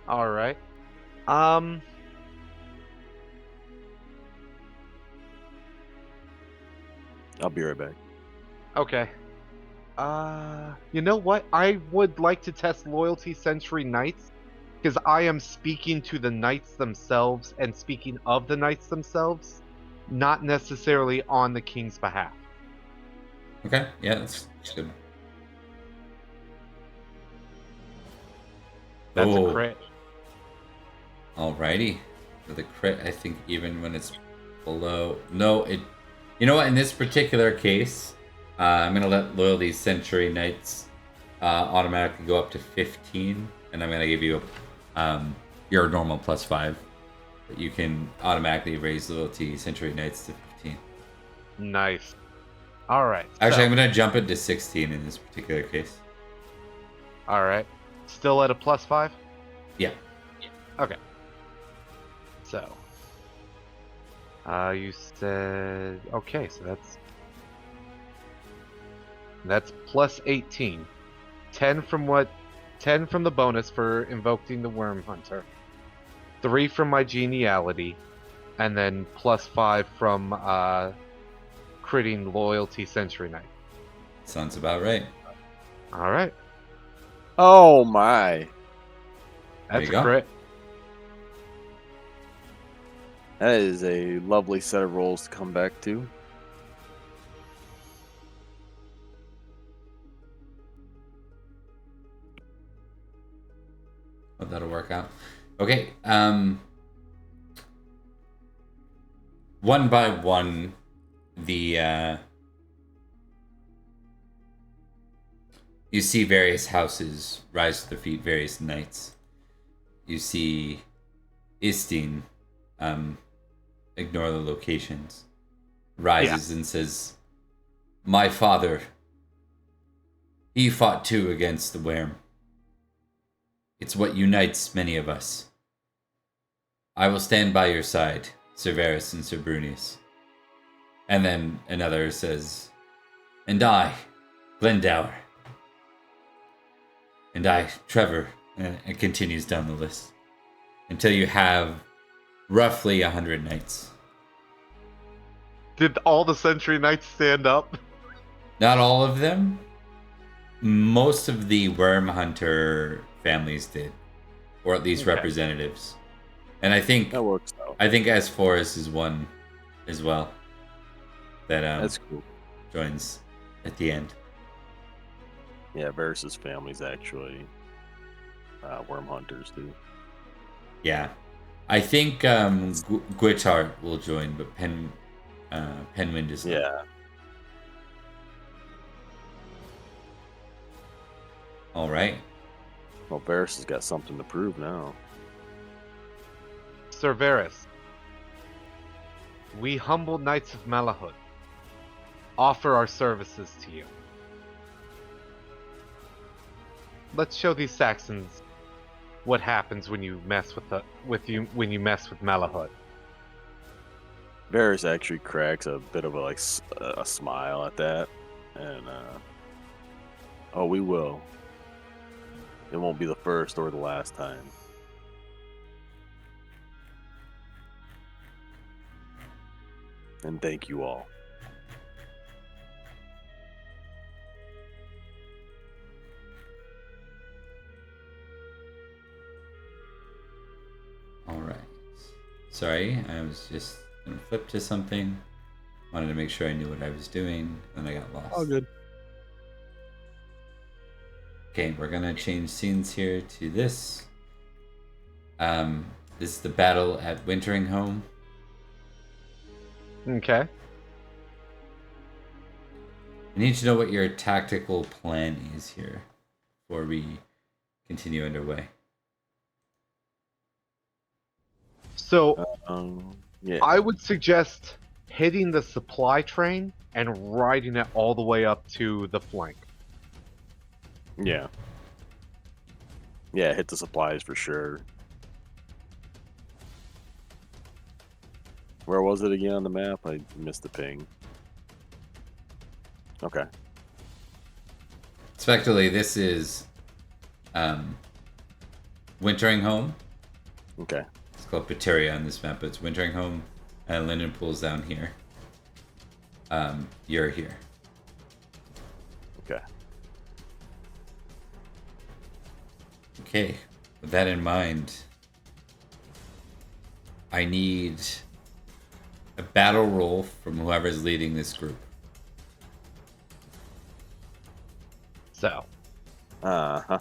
All right. I'll be right back. Okay. You know what? I would like to test Loyalty Century Knights because I am speaking to the knights themselves and speaking of the knights themselves, not necessarily on the king's behalf. Okay, yeah, that's good. That's a Oh, crit. alrighty. For the crit, I think even when it's below... No, it... You know what? In this particular case, I'm going to let Loyalty Century Knights automatically go up to 15, and I'm going to give you your normal +5. But you can automatically raise Loyalty Century Knights to 15. Nice. All right. Actually, I'm going to jump it to 16 in this particular case. All right. Still at a +5? Yeah. Okay. So, you said okay. So that's +18. 10 from what? 10 from the bonus for invoking the Worm Hunter. 3 from my geniality, and then +5 from critting Loyalty Century Knight. Sounds about right. All right. Oh my! That's you a go. crit. That is a lovely set of rolls to come back to. Oh, that'll work out. Okay. One by one, the you see various houses rise to their feet, various knights. You see Istine, ignore the locations, rises and says, "My father, he fought too against the worm. It's what unites many of us. I will stand by your side, Severus and Sir Brunius." And then another says, "And I, Glendower. And I, Trevor," and it continues down the list until you have roughly 100 knights. Did all the Century Knights stand up? Not all of them. Most of the Worm Hunter families did, or at least Okay. representatives. And I think That works out. as Forrest is one as well that That's cool. joins at the end. Yeah, Varus's family's actually worm hunters too. Yeah, I think Guichart will join, but Penwind is not. Yeah. All right. Well, Varus has got something to prove now. Sir Varus, we humble knights of Malahaut offer our services to you. Let's show these Saxons what happens when you mess with Malahaut. Varus actually cracks a bit of a smile at that, and oh, we will. It won't be the first or the last time. And thank you all. All right. Sorry, I was just gonna flip to something. Wanted to make sure I knew what I was doing, and I got lost. All good. Okay, we're gonna change scenes here to this. This is the battle at Wintering Home. Okay. I need to know what your tactical plan is here before we continue underway. So Yeah. I would suggest hitting the supply train and riding it all the way up to the flank. Yeah. Yeah, hit the supplies for sure. Where was it again on the map? I missed the ping. Okay. Effectively, this is Wintering Home. Okay. It's called Pateria on this map, but it's Wintering Home, and Linden Pool's down here. You're here. Okay. Okay, with that in mind, I need a battle roll from whoever's leading this group. So, Uh-huh.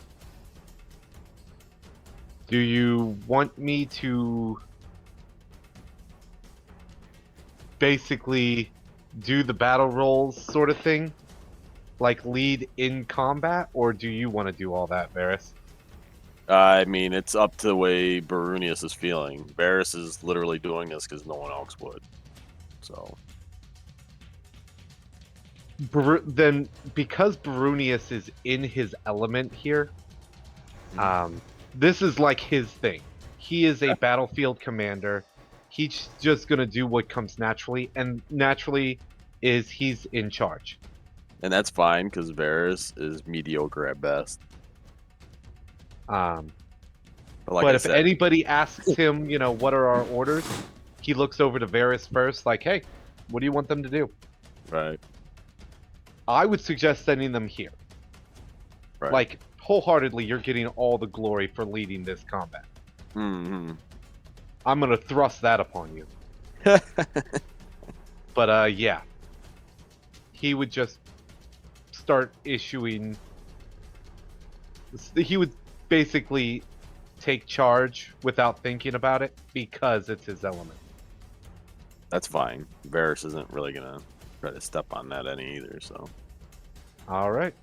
do you want me to basically do the battle rolls sort of thing? Like lead in combat? Or do you want to do all that, Varys? I mean, it's up to the way Barunius is feeling. Varys is literally doing this because no one else would. So, Then, because Barunius is in his element here, this is like his thing. He is a battlefield commander. He's just gonna do what comes naturally, and naturally is he's in charge. and that's fine because Varys is mediocre at best. Um, But like but I if said, anybody asks him, what are our orders, he looks over to Varys first, like, hey, what do you want them to do? right, I would suggest sending them here. right. Like, wholeheartedly, you're getting all the glory for leading this combat. Mm-hmm. I'm gonna thrust that upon you. But yeah, he would just start issuing. He would basically take charge without thinking about it because it's his element. That's fine. Varys isn't really gonna try to step on that any either. So, All right.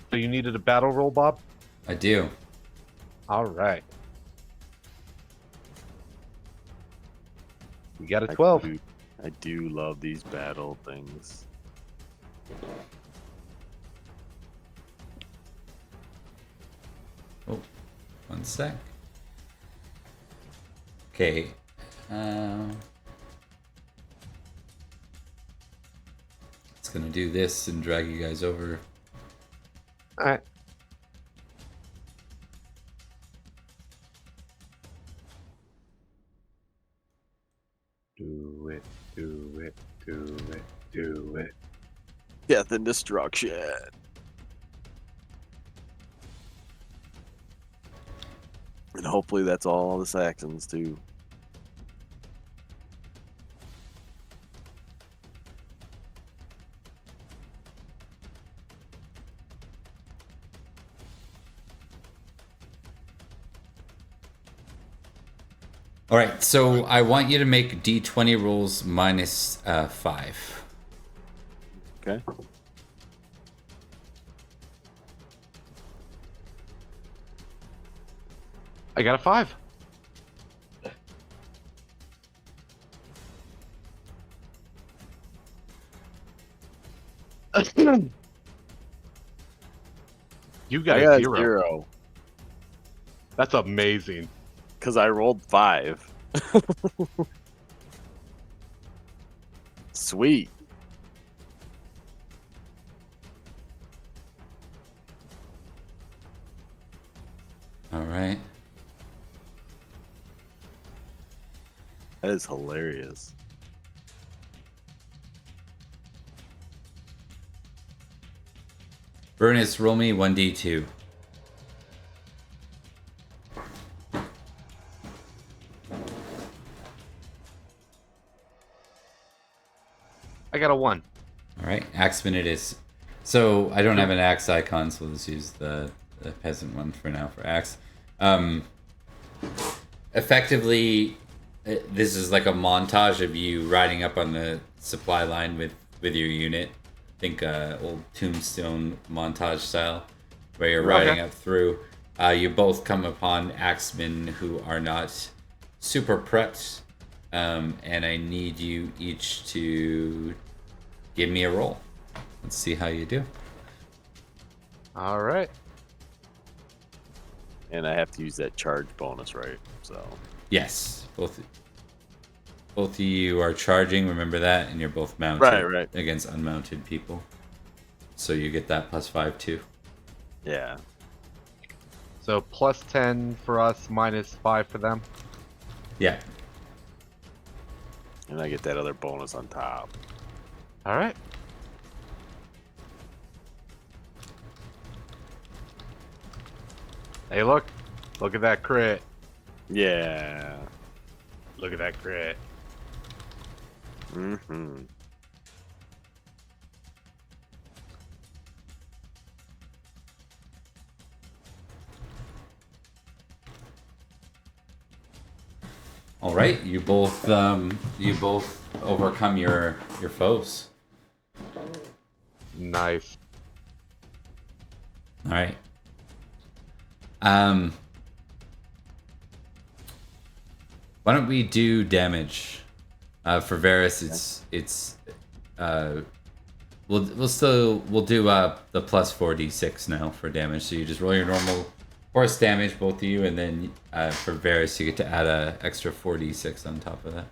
So you needed a battle roll, Bob? I do. All right. We got a 12. I do love these battle things. Oh, one sec. Okay. It's gonna do this and drag you guys over. All right. Do it, do it, do it, do it. Death and destruction. And hopefully that's all the Saxons too. All right, so I want you to make D20 rolls minus 5. Okay. I got a 5. You got I a got 0. 0 That's amazing. because I rolled 5. Sweet. All right. That is hilarious. Burnus, roll me 1d2. I got a 1. All right, Axeman it is. So I don't have an axe icon, so let's use the peasant one for now for axe. Effectively, this is like a montage of you riding up on the supply line with your unit. Think old Tombstone montage style, where you're riding up through. You both come upon axemen who are not super prepped, and I need you each to give me a roll. Let's see how you do. All right. And I have to use that charge bonus, right? So, Yes, both. Both of you are charging, remember that, and you're both mounted Right. against unmounted people. So you get that +5 too. Yeah. So +10 for us, -5 for them. Yeah. And I get that other bonus on top. All right. Hey, look at that crit. Yeah. Look at that crit. Mm-hmm. All right, you both overcome your foes. Nice. All right. Why don't we do damage? For Varys, we'll do the +4d6 now for damage. So you just roll your normal horse damage, both of you, and then for Varys you get to add a extra 4d6 on top of that.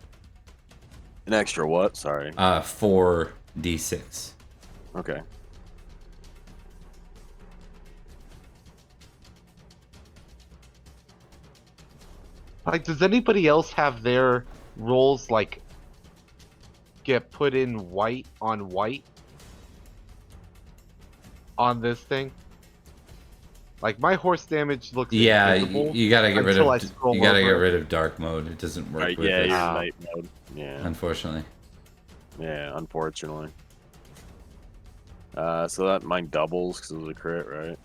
An extra what? Sorry. 4d6. Okay. Like, does anybody else have their rolls like get put in white on this thing? Like, my horse damage looks invisible you gotta get rid until I of scroll you gotta over get it. rid of dark mode. It doesn't work Right, with yeah, this, you're in night mode. Yeah. unfortunately. Yeah, unfortunately. So that mine doubles because it was a crit, right?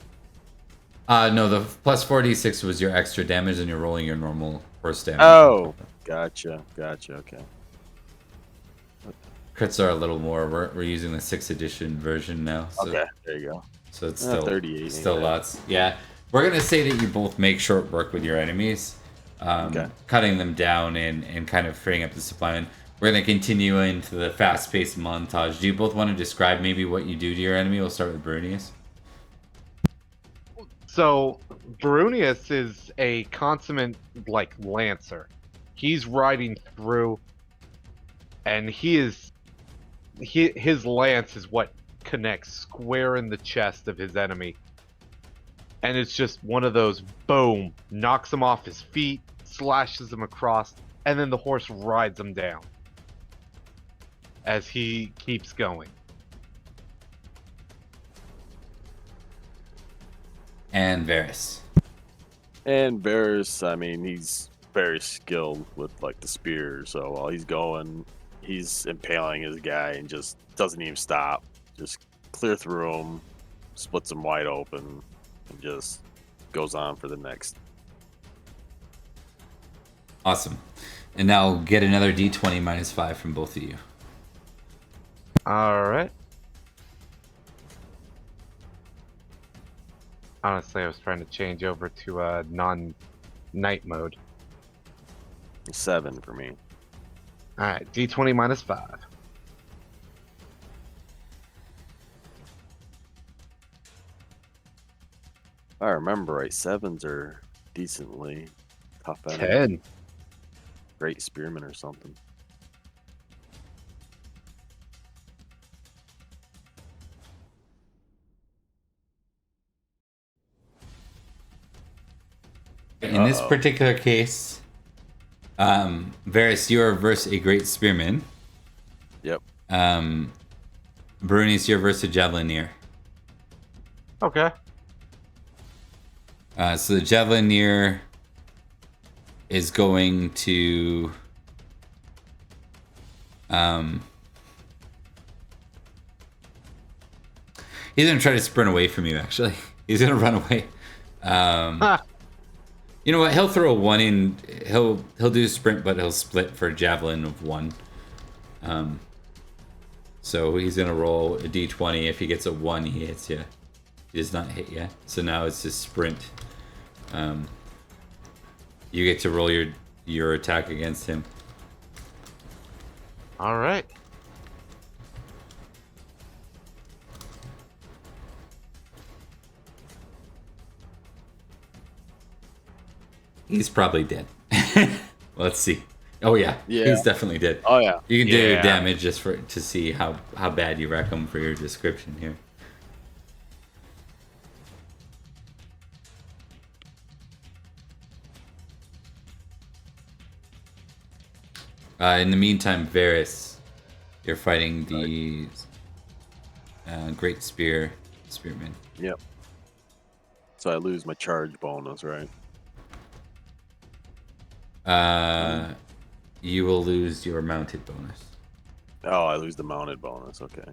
No, the +4d6 was your extra damage, and you're rolling your normal horse damage. Oh, gotcha, okay. Crits are a little more. We're using the 6th edition version now. So, Okay, there you go. So it's still 38. Still lots. Yeah, we're gonna say that you both make short work with your enemies, cutting them down and kind of freeing up the supply. And we're gonna continue into the fast-paced montage. Do you both want to describe maybe what you do to your enemy? We'll start with Brunius. So Brunius is a consummate like lancer. He's riding through, and his lance is what connects square in the chest of his enemy. And it's just one of those boom, knocks him off his feet, slashes him across, and then the horse rides him down as he keeps going. And Varys. And Varys, I mean, he's very skilled with like the spear. So while he's going, he's impaling his guy and just doesn't even stop. Just clear through him, splits him wide open, and just goes on for the next. Awesome. And now get another d20 -5 from both of you. All right. Honestly, I was trying to change over to non-night mode. 7 for me. All right, d20 -5. If I remember right, 7s are decently tough enemy. 10. Great spearman or something. In this particular case, Varys, you are versus a great spearman. Yep. Brunius, you're versus a javelineer. Okay. So the javelineer is going to he's gonna try to sprint away from you. Actually, he's gonna run away. You know what? He'll throw a 1 in. He'll do sprint, but he'll split for a javelin of 1. So he's gonna roll a d20. If he gets a 1, he hits you. He does not hit you. So now it's just sprint. You get to roll your attack against him. All right. He's probably dead. Let's see. Oh yeah, Yeah. he's definitely dead. Oh yeah. You can do Yeah. damage just to see how bad you wreck him for your description here. In the meantime, Varys, you're fighting the Great Spearman. Yep. So I lose my charge bonus, right? You will lose your mounted bonus. Oh, I lose the mounted bonus. Okay.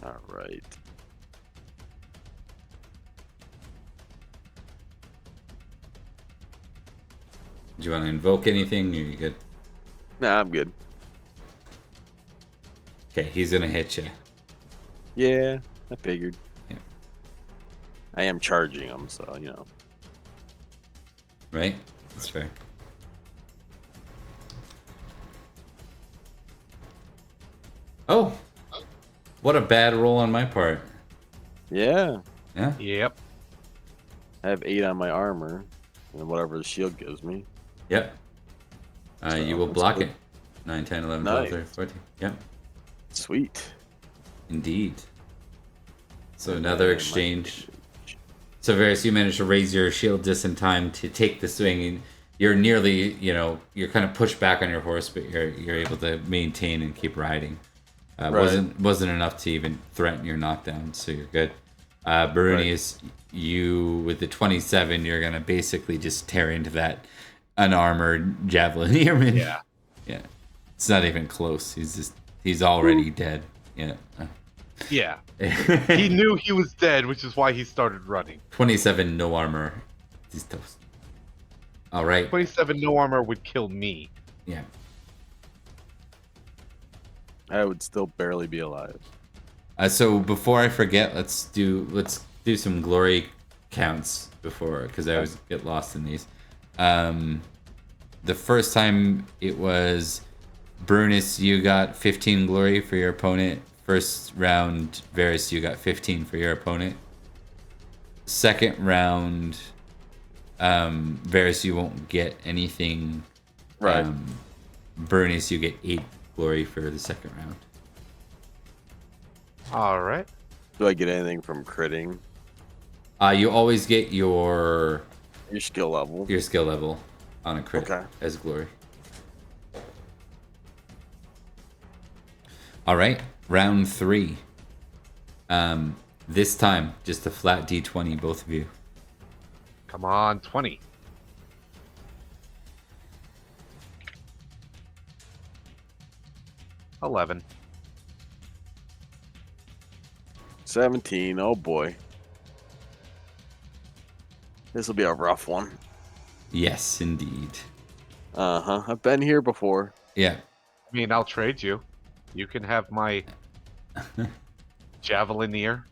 All right. Do you want to invoke anything? Are you good? Nah, I'm good. Okay, he's gonna hit you. Yeah, I figured. Yeah. I am charging him, so you know. Right? That's fair. Oh! What a bad roll on my part. Yeah, Yeah? Yep. I have 8 on my armor, and whatever the shield gives me. Yep. So, You will that's block good. it. 9, 10, 11, 12, Nice. 13, 14. Yep. Sweet. Indeed. So And another then exchange. So Varys, you managed to raise your shield just in time to take the swing. And you're nearly, you're kind of pushed back on your horse, but you're able to maintain and keep riding. Right. Wasn't enough to even threaten your knockdown, so you're good. Barunius, you with the 27, you're gonna basically just tear into that unarmored javelineerman. Yeah. Yeah. It's not even close. He's already dead. Yeah. Yeah. He knew he was dead, which is why he started running. 27, no armor. He's toast. All right. 27 no armor would kill me. Yeah. I would still barely be alive. So before I forget, let's do some glory counts because I always get lost in these. The first time it was Brunus, you got 15 glory for your opponent. First round, Varys, you got 15 for your opponent. Second round, Varys, you won't get anything. Right. Brunus, you get 8 glory for the second round. All right. Do I get anything from critting? You always get your Your skill level. On a crit Okay. as glory. All right, round 3. This time just a flat D20, both of you. Come on, 20. $11. 17. Oh boy. This will be a rough one. Yes, indeed. Uh-huh. I've been here before. Yeah. I mean, I'll trade you. You can have my javelineer.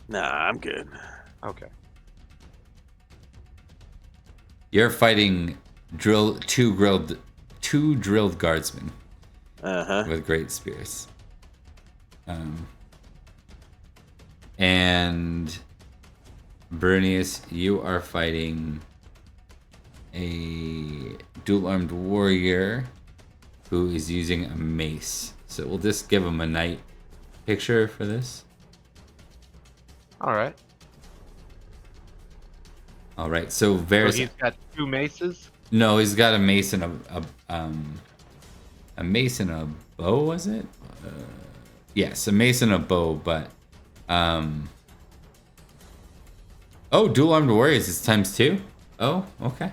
Nah, I'm good. Okay. You're fighting two drilled guardsmen Uh-huh. with great spears. And Brunius, you are fighting a dual-armed warrior who is using a mace. So we'll just give him a knight picture for this. All right. All right. So So Varys, he's got 2 maces. no, he's got a mace and a mace and a bow. Was it? Yes, a mace and a bow. But oh, dual-armed warriors is ×2. Oh, okay.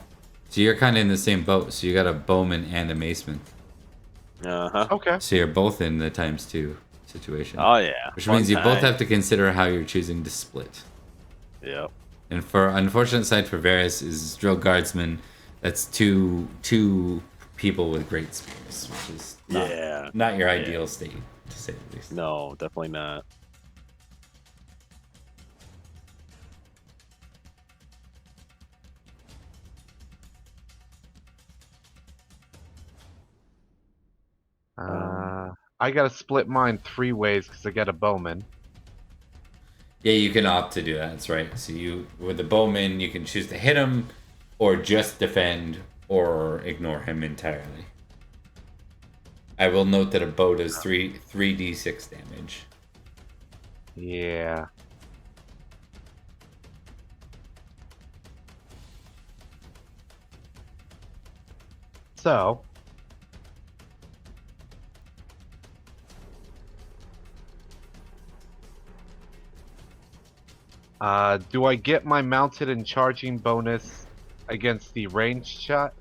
So you're kind of in the same boat. So you got a bowman and a maceman. Uh-huh. Okay. So you're both in the ×2 situation. Oh yeah. Which Fun means you both time. have to consider how you're choosing to split. Yep. And for unfortunate side for Varys is drill guardsman. That's two people with great spears, which is not your ideal state, to say the least. No, definitely not. I gotta split mine 3 ways because I got a bowman. Yeah, you can opt to do that. That's right. So you, with the bowman, you can choose to hit him, or just defend, or ignore him entirely. I will note that a bow does 3d6 damage. Yeah. So, do I get my mounted and charging bonus against the ranged shot?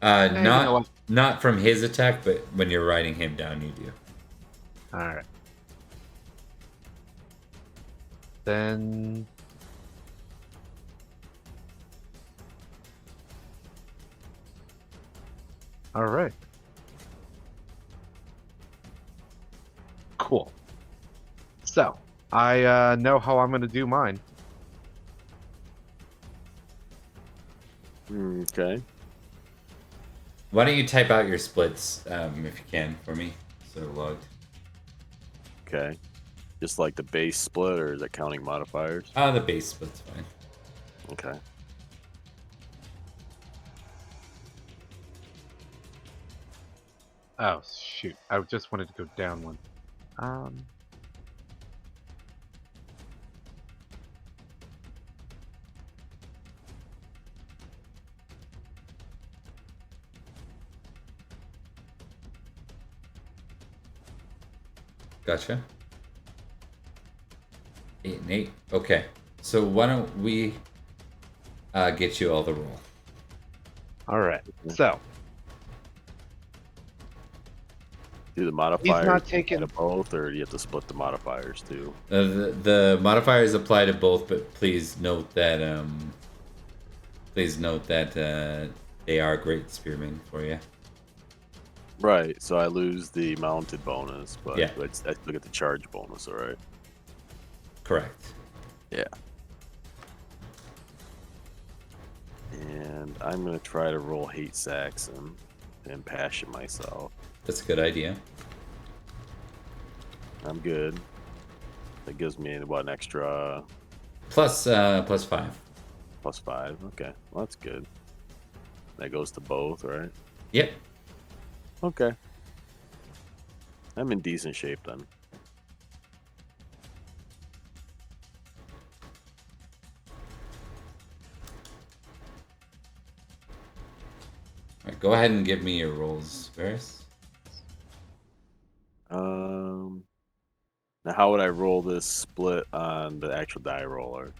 You know what? Not from his attack, but when you're riding him down, you do. Alright. Then... Alright. Cool. So, I know how I'm going to do mine. Okay. Why don't you type out your splits, if you can, for me, so they're logged. Okay. Just like the base split, or is it counting modifiers? The base split's fine. Okay. Oh, shoot. I just wanted to go down one. Gotcha. 8 and 8. Okay. So why don't we get you all the roll? Alright. So, Do the modifiers not taking- apply to both, or do you have to split the modifiers too? The modifiers apply to both, but please note that they are great spearmen for you. Right. So I lose the mounted bonus, but Yeah. I still get the charge bonus. All right. Correct. Yeah. And I'm gonna try to roll hate Saxon and passion myself. That's a good idea. I'm good. That gives me about an extra Plus 5. +5. Okay, well that's good. That goes to both, right? Yep. Okay. I'm in decent shape then. All right, go ahead and give me your rolls, Varys. Now how would I roll this split on the actual die roller?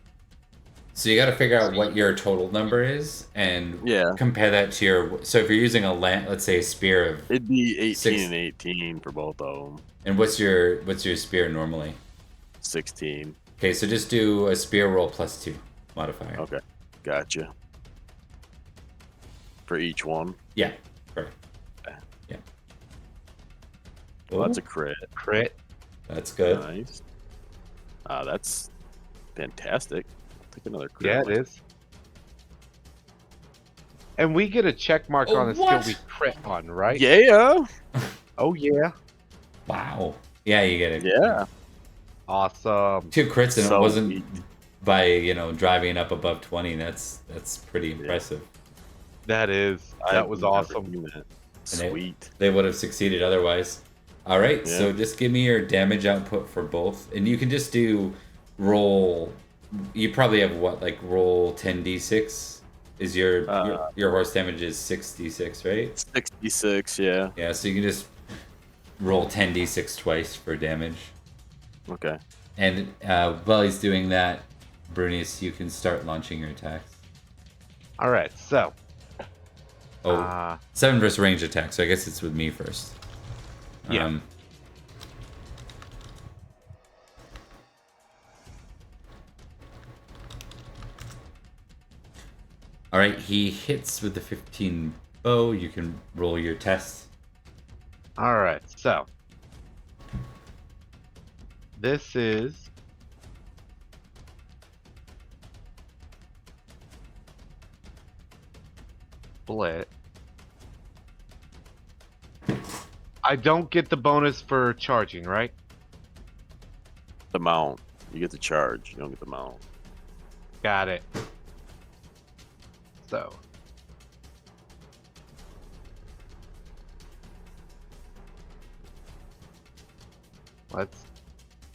So you got to figure out what your total number is and Yeah. compare that to your. So if you're using a let's say a spear of, It'd be 18 Six. and 18 for both of them. and what's your spear normally? 16. Okay, so just do a spear roll +2 modifier. Okay, gotcha. For each one. Yeah, correct. Okay. Yeah. Well, that's Ooh, a crit. Crit. that's good. Nice. That's fantastic. I'll take another crit. Yeah, it is. And we get a check mark Oh, on the what? skill we crit on, right? Yeah. Oh, yeah. Wow. Yeah, you get it. Yeah. Awesome. 2 crits and it So wasn't neat. by driving up above 20. That's pretty impressive. That is. That I've was never awesome. seen that. And Sweet. They would have succeeded otherwise. All right, Yeah. so just give me your damage output for both, and you can just do roll. You probably have what, like roll 10d6. Is your horse damage is 6d6, right? 66, yeah. Yeah, so you can just roll 10d6 twice for damage. Okay. And while he's doing that, Brunius, you can start launching your attacks. All right, so. Oh, 7 versus range attack, so I guess it's with me first. Yeah. All right, he hits with the 15 bow. You can roll your test. All right, so. This is. Split. I don't get the bonus for charging, right? The mount. You get the charge. You don't get the mount. Got it. So.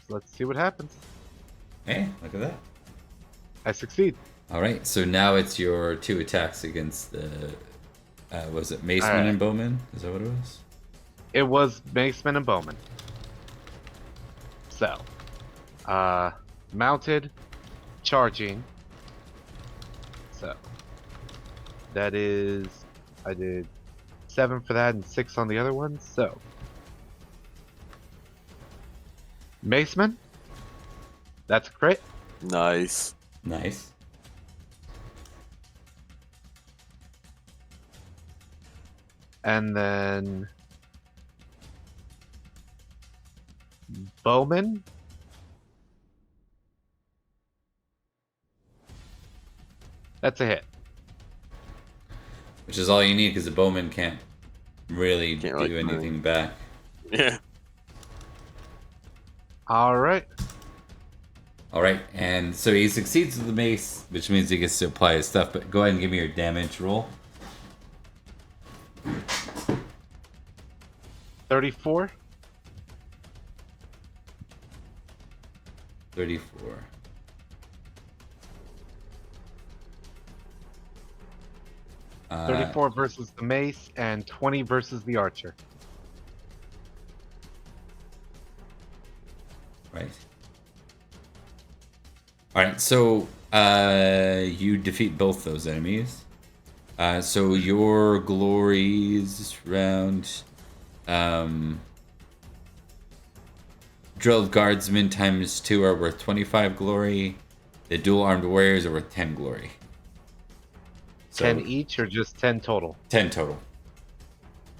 Let's see what happens. Hey, look at that. I succeed. All right, so now it's your 2 attacks against the. Was it Maceman All right. and Bowman? Is that what it was? It was Maceman and Bowman. So, mounted, charging. So, that is, I did 7 for that and 6 on the other one. So, Maceman, that's a crit. Nice. Nice. And then Bowman. That's a hit. Which is all you need because the Bowman can't really Can't do really anything back. Yeah. All right. All right, and so he succeeds with the mace, which means he gets to apply his stuff. But go ahead and give me your damage roll. 34. 34. Uh, 34 versus the mace and 20 versus the archer. Right. All right, so you defeat both those enemies. So your glories round, drilled guardsmen times 2 are worth 25 glory. The dual armed warriors are worth 10 glory. So 10 each or just 10 total? 10 total.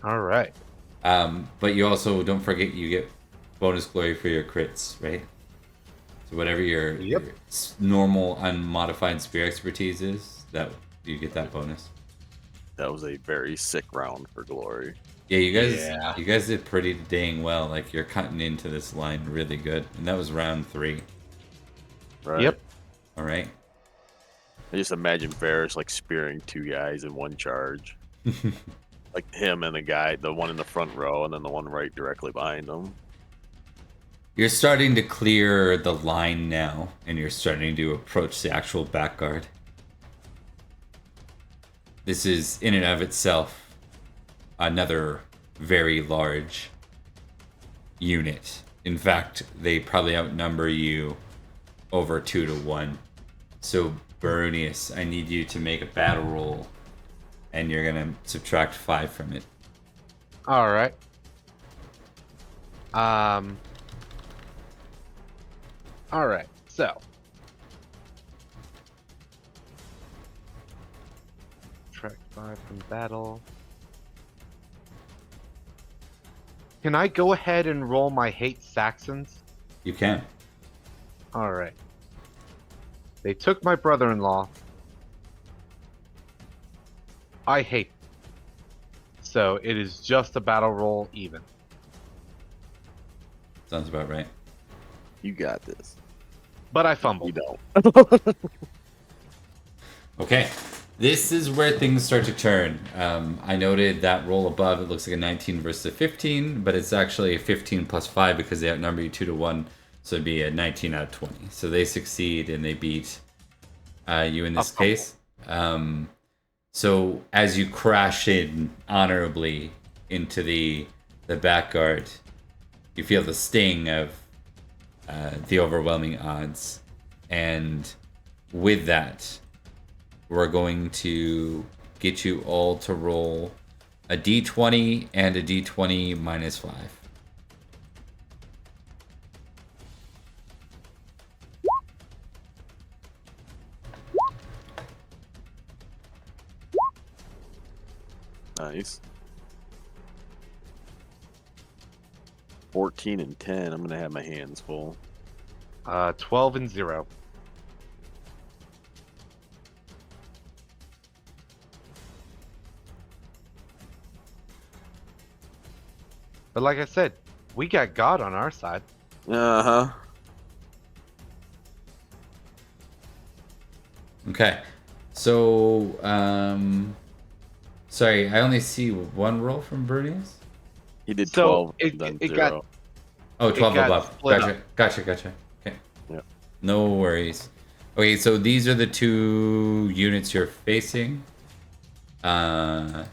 All right. But you also don't forget you get bonus glory for your crits, right? So whatever your normal unmodified spear expertise is, that you get that bonus. That was a very sick round for glory. Yeah, you guys did pretty dang well. Like you're cutting into this line really good, and that was round 3. Right. Yep. All right. I just imagine Varys like spearing 2 guys in one charge. Like him and the one in the front row, and then the one right directly behind him. You're starting to clear the line now, and you're starting to approach the actual back guard. This is, in and of itself, another very large unit. In fact, they probably outnumber you over 2 to 1. So, Barunius, I need you to make a battle roll, and you're going to subtract 5 from it. All right. All right. So. Subtract 5 from battle. Can I go ahead and roll my hate Saxons? You can. All right. They took my brother-in-law. I hate. So it is just a battle roll even. Sounds about right. You got this. But I You fumbled. don't. Okay. This is where things start to turn. I noted that roll above, it looks like a 19 versus a 15, but it's actually a 15 plus 5 because they outnumber you 2 to 1. So it'd be a 19 out of 20. So they succeed and they beat you in this case. So as you crash in honorably into the back guard, you feel the sting of the overwhelming odds. And with that, we're going to get you all to roll a d20 and a d20 minus 5. Nice. 14 and 10. I'm gonna have my hands full. 12 and 0. But like I said, we got God on our side. Uh-huh. Okay. So, sorry, I only see one roll from Brunius. He did So 12 it, and then it 0. got Oh, 12 got above. split Gotcha. up. Gotcha. Okay. Yeah. No worries. Okay, so these are the two units you're facing. Brunius,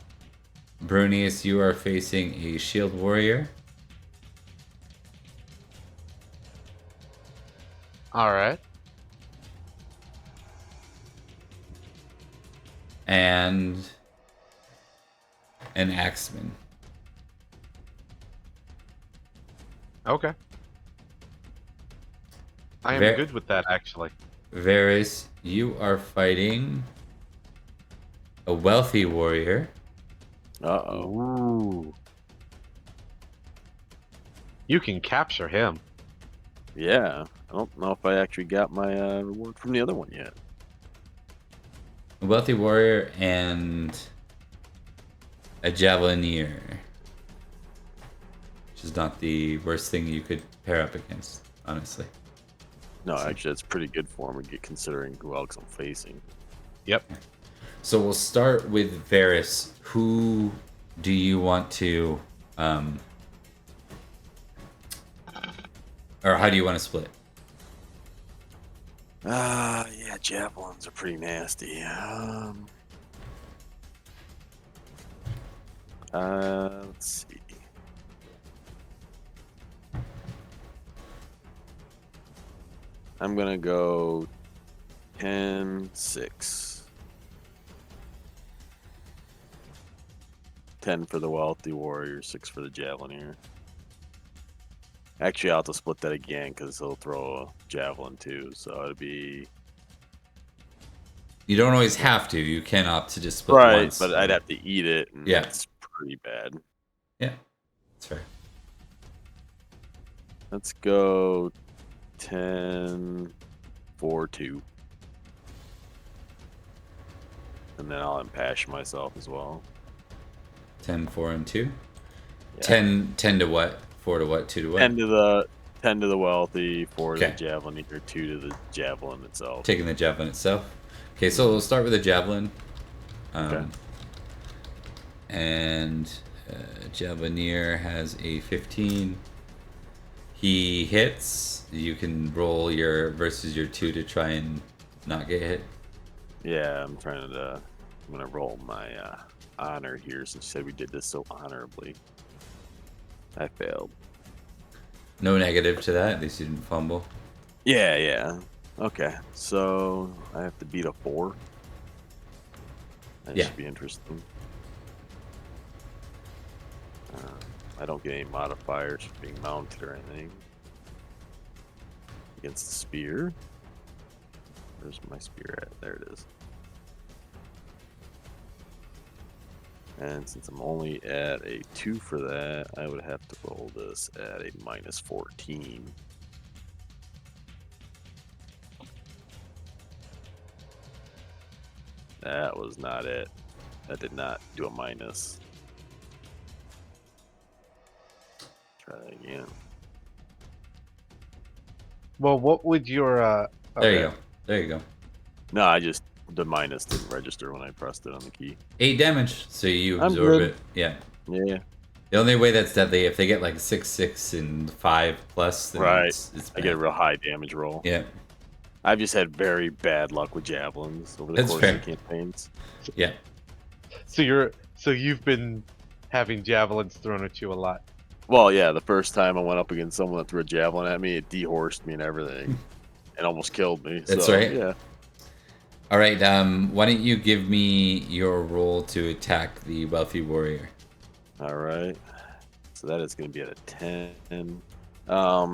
you are facing a shield warrior. All right. And an axeman. Okay. I am Ver- good with that, actually. Varys, you are fighting a wealthy warrior. Uh-oh. Ooh. You can capture him. Yeah. I don't know if I actually got my reward from the other one yet. A wealthy warrior and a javelineer. Which is not the worst thing you could pair up against, honestly. No, actually, that's pretty good for me, considering who else I'm facing. Yep. So we'll start with Varys. Who do you want to, or how do you want to split? Yeah, javelins are pretty nasty. Let's see. I'm gonna go 10-6. 10 for the wealthy warrior, 6 for the javelineer. Actually, I'll have to split that again because he'll throw a javelin too. So it'd be You don't always have to. You can opt to just split right, once. but I'd have to eat it, and Yeah. it's pretty bad. Yeah, that's fair. Let's go 10-4-2. And then I'll impash myself as well. 10, 4, and 2. Yeah. 10 to what? 4 to what? 2 to what? 10 to the wealthy, 4 to Okay. the javelin, or 2 to the javelin itself. Taking the javelin itself. Okay, so we'll start with the javelin. Okay. And Javelineer has a 15. He hits. You can roll your versus your 2 to try and not get hit. Yeah, I'm gonna roll my honor here since you said we did this so honorably. I failed. No negative to that. At least you didn't fumble. Yeah. Okay, so I have to beat a 4. That Yeah. should be interesting. I don't get any modifiers for being mounted or anything. Against the spear. Where's my spear at? There it is. And since I'm only at a 2 for that, I would have to roll this at a -14. That was not it. That did not do a minus. Try that again. Well, what would your There you go. No, the minus didn't register when I pressed it on the key. 8 damage. So you I'm absorb good. it. Yeah. Yeah. The only way that's deadly if they get like 6, 6, and 5 plus. Then Right. It's I get a bad. real high damage roll. Yeah. I've just had very bad luck with javelins over the That's course fair. of the campaigns. Yeah. so you've been having javelins thrown at you a lot. Well, yeah, the first time I went up against someone that threw a javelin at me, it dehorsed me and everything. And almost killed me. That's so, right. Yeah. All right. Why don't you give me your roll to attack the wealthy warrior? All right. So that is going to be at a 10.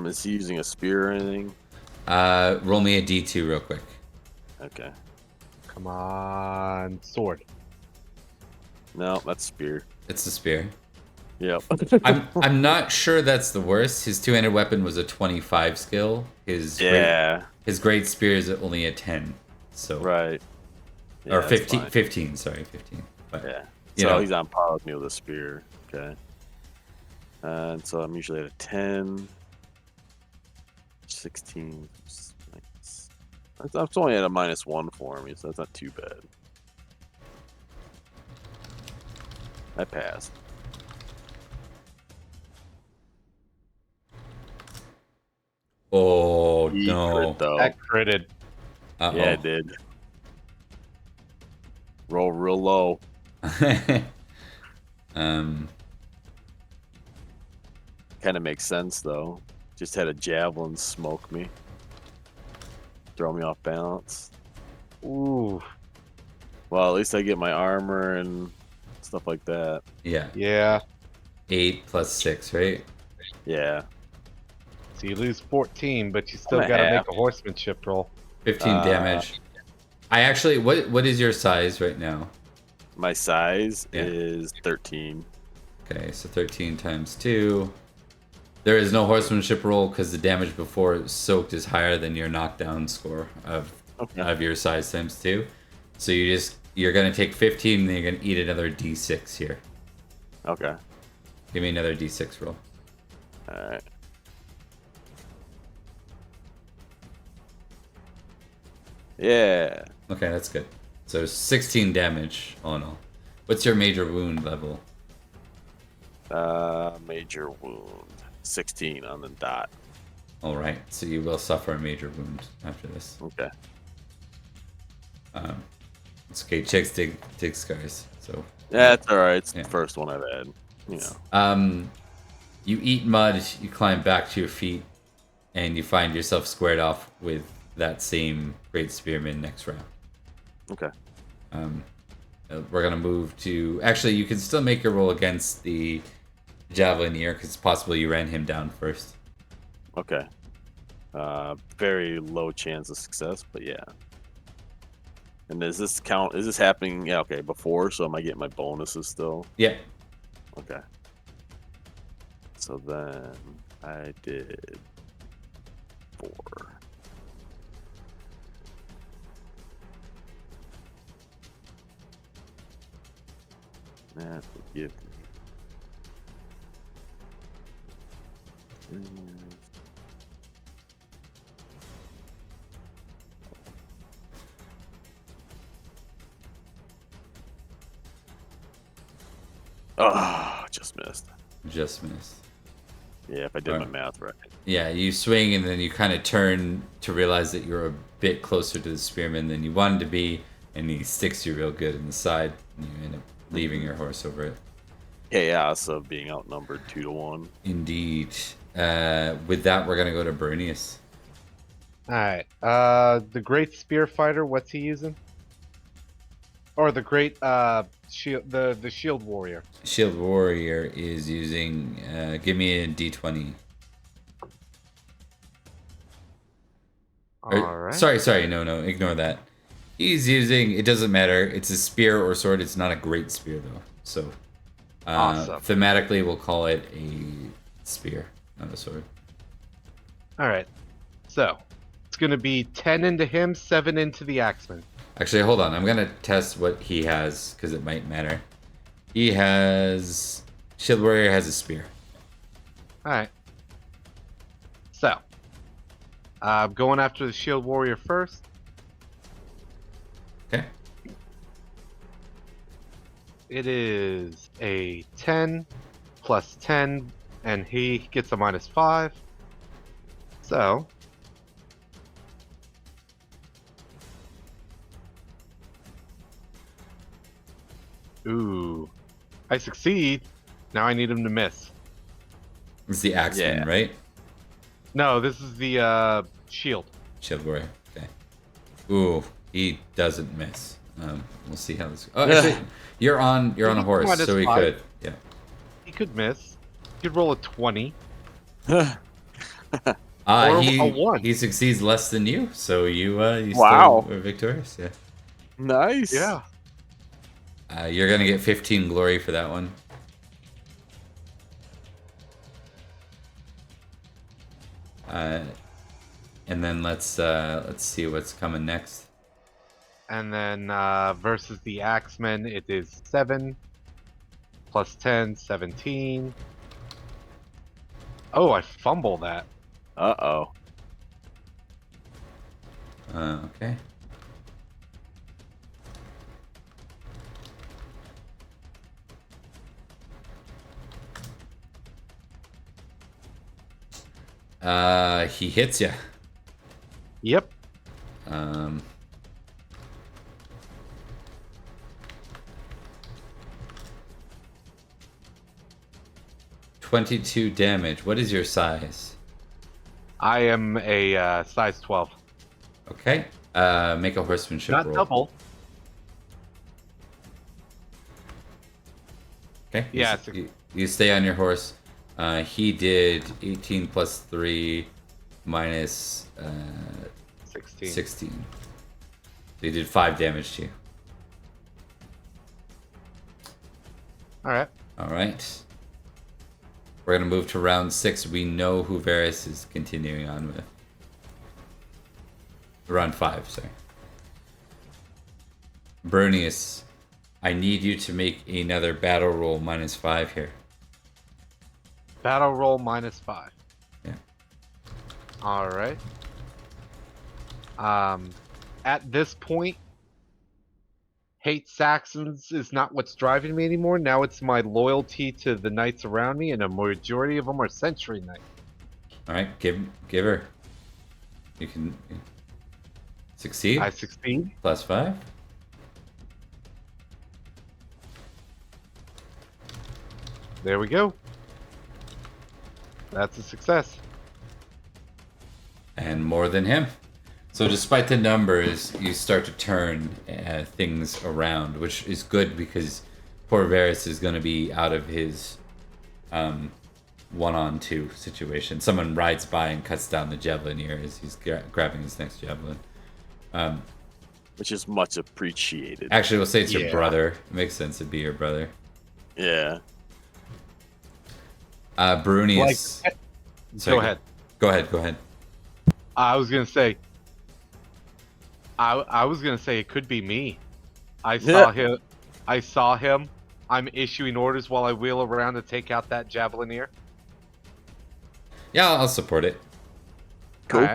Is he using a spear or anything? Roll me a D2 real quick. Okay. Come on, sword. No, that's spear. It's a spear. Yep. I'm not sure that's the worst. His two-handed weapon was a 25 skill. His great spear is only a 10. So Right. or that's 15. fine. 15. Sorry, 15. But Yeah. you So know. he's on par with me with a spear. Okay. And so I'm usually at a 10. 16. It's only at a -1 for me, so that's not too bad. I passed. Oh He no. crit, though. That critted. Uh-oh. Yeah, it did. Roll real low. um, Kind of makes sense, though. Just had a javelin smoke me. Throw me off balance. Ooh. Well, at least I get my armor and stuff like that. yeah. Yeah. 8 plus 6, right? Yeah. So you lose 14, but you still I'm a got to half. make a horsemanship roll. 15 damage. I actually, what is your size right now? My size Yeah. is 13. Okay, so 13 times 2. There is no horsemanship roll because the damage before soaked is higher than your knockdown score of your size times 2. So you're gonna take 15 and then you're gonna eat another d6 here. Okay. Give me another d6 roll. Alright. Yeah. Okay, that's good. So 16 damage all in all. What's your major wound level? Major wound. 16 on the dot. All right, so you will suffer a major wound after this. Okay. It's okay. Chicks dig scars. So Yeah, it's alright. It's Yeah. the first one I've had. You know. You eat mud. You climb back to your feet, and you find yourself squared off with that same great spearman next round. Okay. We're gonna move to. Actually, you can still make your roll against the javelineer because it's possible you ran him down first. Okay. Very low chance of success, but yeah. And does this count? Is this happening? Yeah, okay, before, so am I getting my bonuses still? Yeah. Okay. So then I did 4. That would give me. Oh, just missed. Just missed. Yeah, if I did Alright. my math right. Yeah, you swing and then you kind of turn to realize that you're a bit closer to the spearman than you wanted to be, and he sticks you real good in the side, and you end up leaving your horse over it. Chaos of being outnumbered 2-1. Indeed. With that, we're gonna go to Bernius. Alright. The great spear fighter, what's he using? Or the great shield the shield warrior. Shield warrior is using. Give me a d20. Alright. Sorry, no, ignore that. He's using. It doesn't matter. It's a spear or sword. It's not a great spear though. So, Awesome. thematically, we'll call it a spear, not a sword. Alright. So it's gonna be 10 into him, 7 into the axeman. Actually, hold on. I'm gonna test what he has because it might matter. He has shield warrior has a spear. Alright. So I'm going after the shield warrior first. Okay. It is a 10 plus 10, and he gets a -5. So ooh, I succeed. Now I need him to miss. It's the axeman, Yeah. right? No, this is the shield. Shield warrior. Okay. Ooh, he doesn't miss. We'll see how this. Oh, actually, you're on a horse, so he -5. could. Yeah. He could miss. He could roll a 20. Or He a 1. he succeeds less than you, so you Wow. still are victorious. Yeah. Nice. Yeah. You're gonna get 15 glory for that one. And then let's see what's coming next. And then versus the axeman, it is 7 plus 10, 17. Oh, I fumble that. Uh-oh. Okay. He hits you. Yep. 22 damage. What is your size? I am a size 12. Okay. Make a horsemanship Not roll. double. Okay. Yeah, You stay on your horse. He did 18 plus 3 minus 16. 16. So he did 5 damage to you. All right. All right. We're going to move to round 6. We know who Varys is continuing on with. Round 5, sorry. Brunius, I need you to make another battle roll -5 here. Battle roll -5. Yeah. All right. At this point, hate Saxons is not what's driving me anymore. Now it's my loyalty to the knights around me, and a majority of them are century knights. All right, give her. You can succeed. I succeed. +5. There we go. That's a success. And more than him. So despite the numbers, you start to turn things around, which is good because poor Varys is going to be out of his 1-on-2 situation. Someone rides by and cuts down the javelinier as he's grabbing his next javelin. Which is much appreciated. Actually, we'll say it's your Yeah. brother. It makes sense to be your brother. Yeah. Brunius. Go ahead. Go ahead. I was gonna say. I was gonna say it could be me. I saw him. I saw him. I'm issuing orders while I wheel around to take out that javelineer. Yeah, I'll support it. Cool.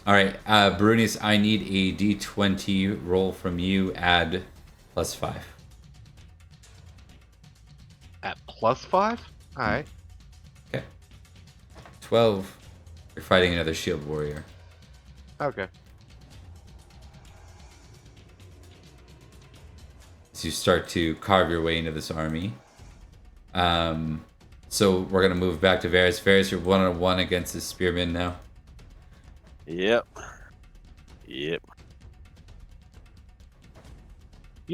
All right, Brunius, I need a d20 roll from you. Add +5. At +5. All right. Okay. 12. You're fighting another shield warrior. Okay. So you start to carve your way into this army. So we're gonna move back to Varys. Varys, you're 1-on-1 against this spearman now. Yep. You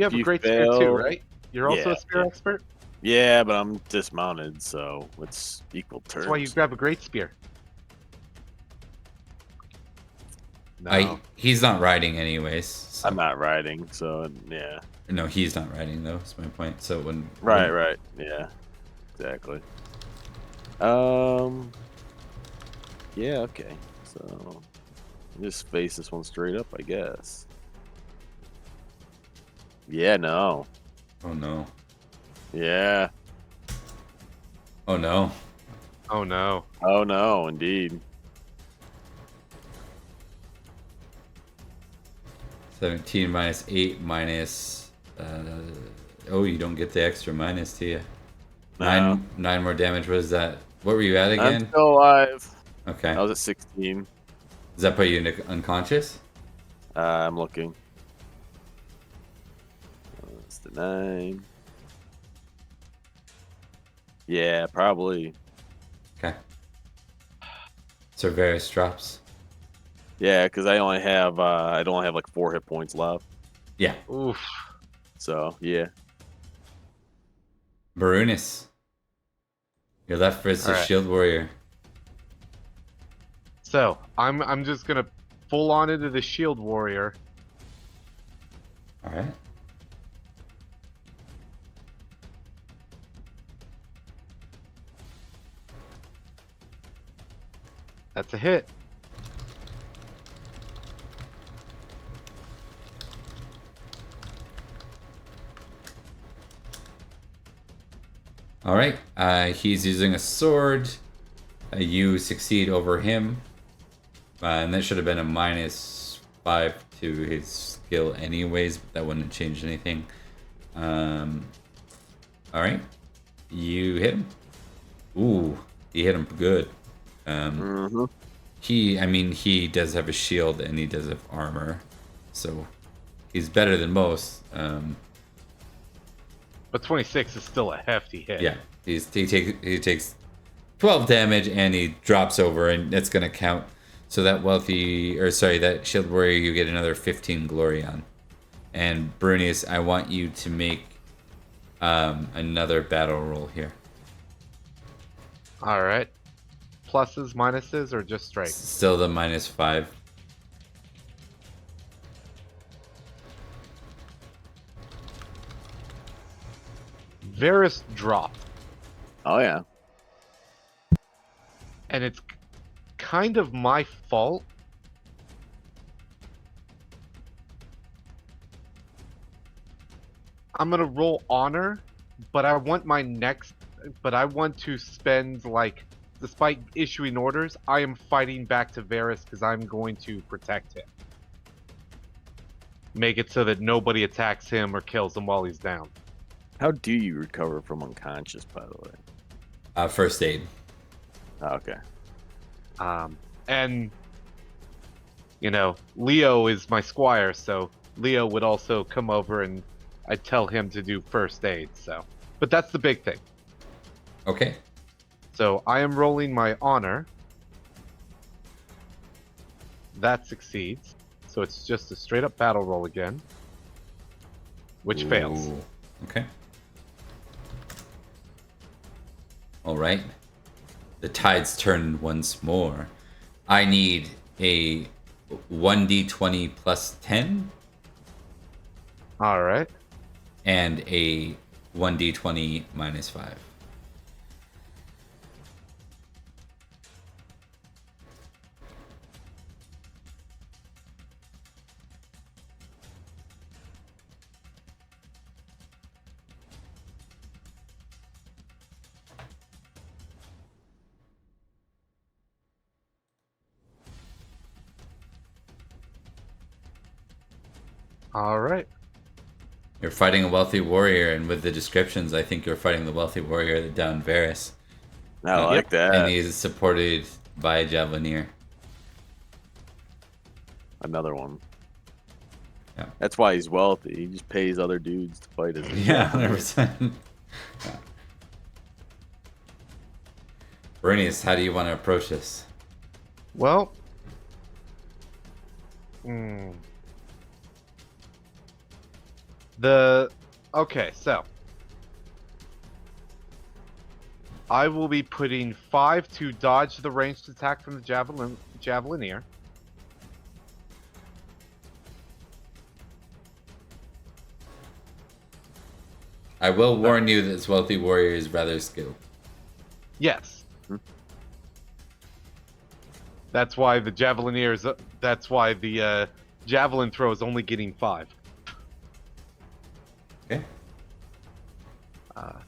have a You great spear too, fail- right? You're also Yeah, a spear yeah. expert. Yeah, but I'm dismounted, so it's equal terms. That's why you grab a great spear. No. He's not riding anyways. So. I'm not riding, so yeah. No, he's not riding though. That's my point. So when Right. Yeah. Exactly. Yeah, okay. So just face this one straight up, I guess. Yeah, no. Oh no. Yeah. Oh no. Oh no. Oh no, indeed. 17 minus 8 minus. Oh, you don't get the extra minus, do you? No. 9 more damage. What is that? What were you at I'm again? still alive. Okay. I was at 16. Does that put you into unconscious? I'm looking. That's the 9. Yeah, probably. Okay. So Varys drops. Yeah, because I only have like 4 hit points left. Yeah. Oof. So yeah. Brunius. You're left versus Alright. Shield Warrior. So I'm just gonna full on into the shield warrior. Alright. That's a hit. Alright. He's using a sword. You succeed over him, and that should have been a -5 to his skill anyways, but that wouldn't change anything. All right, you hit him. Ooh, he hit him good. He does have a shield and he does have armor, so he's better than most. But 26 is still a hefty hit. Yeah, he takes 12 damage and he drops over, and that's gonna count. So that shield warrior, you get another 15 glory on. And Brunius, I want you to make another battle roll here. All right. Pluses, minuses, or just straight? Still the -5. Varys dropped. Oh yeah. And it's kind of my fault. I'm gonna roll honor, but I want to spend, like, despite issuing orders, I am fighting back to Varys because I'm going to protect him. Make it so that nobody attacks him or kills him while he's down. How do you recover from unconscious, by the way? First aid. Oh, okay. And Leo is my squire, so Leo would also come over and I'd tell him to do first aid. So, but that's the big thing. Okay. So I am rolling my honor. That succeeds. So it's just a straight up battle roll again, which fails. Okay. All right. The tides turn once more. I need a 1d20 plus 10 All right. and a 1d20 minus 5. All right. You're fighting a wealthy warrior, and with the descriptions, I think you're fighting the wealthy warrior that downed Varys. I like that. And he's supported by a Javelineer. Another one. Yeah. That's why he's wealthy. He just pays other dudes to fight his. Yeah, 100%. Yeah. Bernice, how do you want to approach this? Well, okay, so I will be putting 5 to dodge the ranged attack from the Javelineer. I will warn you that this wealthy warrior is rather skilled. Yes. That's why the Javelineer that's why the javelin throw is only getting 5. Okay.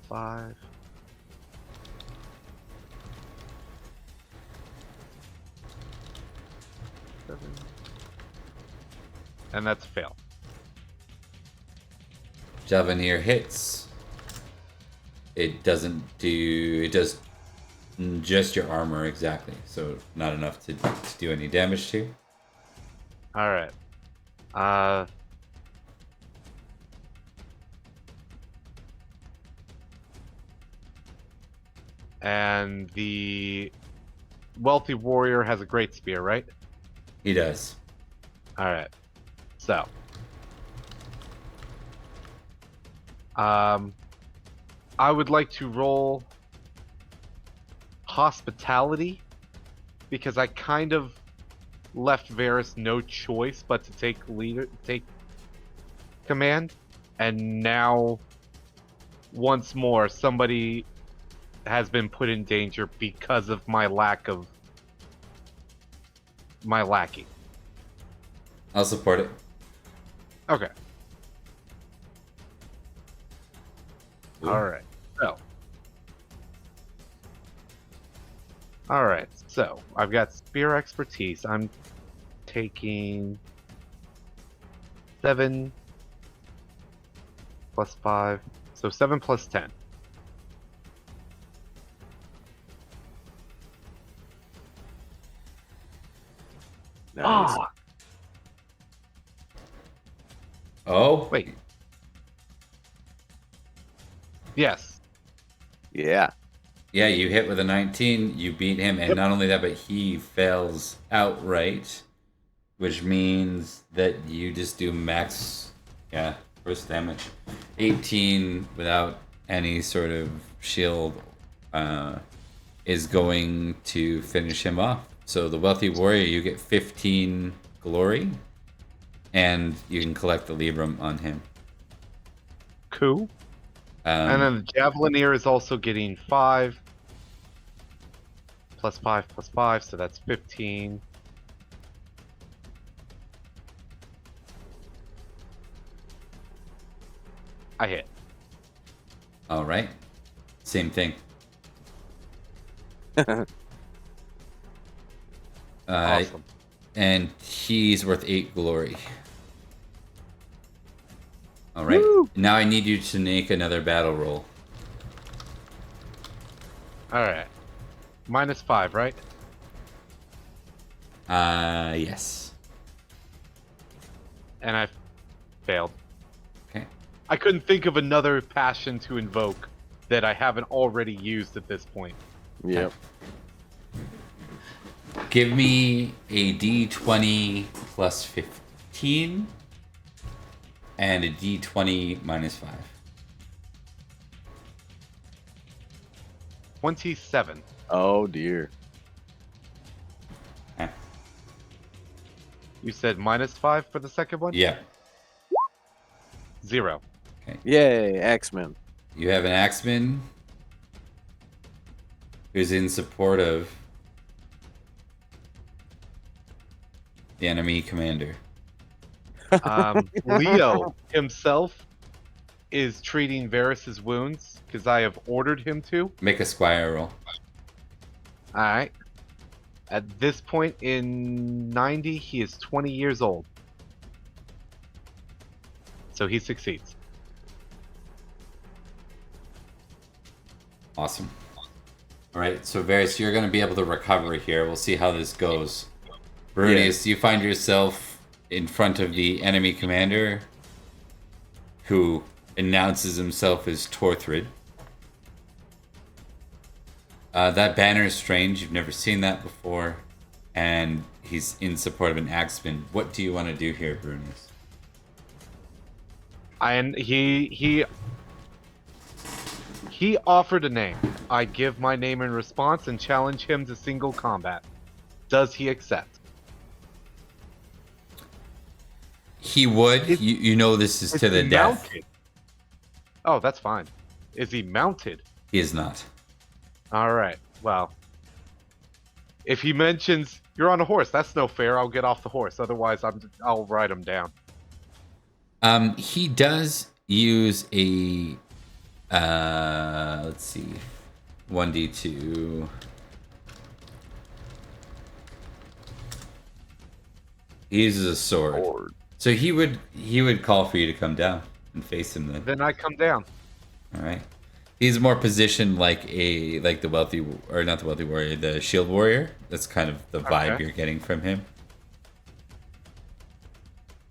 5. And that's a fail. Javelineer hits. It doesn't do... It does just your armor, exactly. So not enough to do any damage to. Alright. And the wealthy warrior has a great spear, right? He does. Alright. So. I would like to roll hospitality because I kind of left Varys no choice but to take command, and now once more somebody has been put in danger because of my lackey. I'll support it. Okay. Ooh. All right. So All right, so I've got spear expertise. I'm taking 7 plus 5, so 7 plus 10. Nice. Ah, Oh, wait. Yes. Yeah. yeah, you hit with a 19. You beat him, and Yep. not only that, but he fails outright, which means that you just do max, yeah, first damage. 18 without any sort of shield is going to finish him off. So the wealthy warrior, you get 15 glory, and you can collect the Librum on him. Cool. And then the Javelineer is also getting 5 plus 5 plus 5, so that's 15. I hit. All right, same thing. Awesome. And he's worth 8 glory. All right. Woo! Now I need you to make another battle roll. All right. Minus 5, right? Yes. And I failed. Okay. I couldn't think of another passion to invoke that I haven't already used at this point. Yep. Give me a D20 plus 15 and a D20 minus 5. 27. Oh dear. Okay. You said minus 5 for the second one? Yeah. 0. Yay, X-Men. You have an axeman who's in support of the enemy commander. Leo himself is treating Varys's wounds because I have ordered him to. Make a squire roll. Alright. At this point in 90, he is 20 years old. So he succeeds. Awesome. All right, so Varys, you're going to be able to recover here. We'll see how this goes. Brunius, you find yourself in front of the enemy commander, who announces himself as Torthrid. That banner is strange. You've never seen that before. And he's in support of an axeman. What do you want to do here, Brunius? And he offered a name. I give my name in response and challenge him to single combat. Does he accept? He would. You know this is to the he death. mounted? Oh, that's fine. Is he mounted? He is not. All right. Well, if he mentions you're on a horse, that's no fair. I'll get off the horse. Otherwise, I'll ride him down. He does use a let's see, 1d2. He uses a sword. So he would call for you to come down and face him then. Then I come down. All right. He's more positioned like the wealthy, or not the wealthy warrior, the shield warrior. That's kind of the vibe Okay. you're getting from him.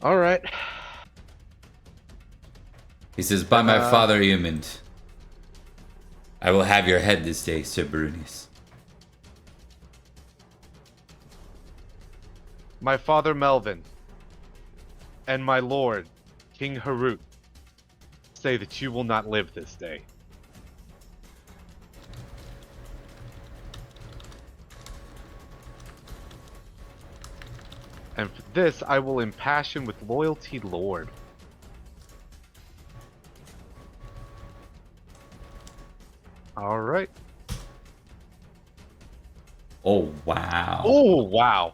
All right. He says, "By my father Eumund, I will have your head this day, Sir Brunius." My father Melvin and my lord, King Heraut, say that you will not live this day. And for this, I will impassion with loyalty, Lord. All right. Oh wow! Oh wow.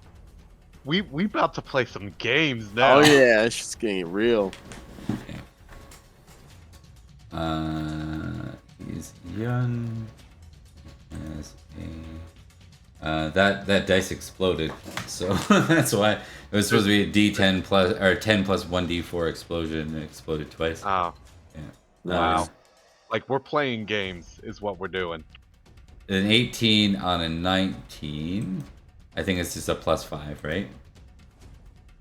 We about to play some games now. Oh yeah, it's just getting real. Okay. He's young. Has That dice exploded, so that's why it was supposed to be a D10 plus or 10 plus 1d4 explosion, and it exploded twice. Oh, Yeah. Nice. like we're playing games is what we're doing. An 18 on a 19. I think it's just a +5, right?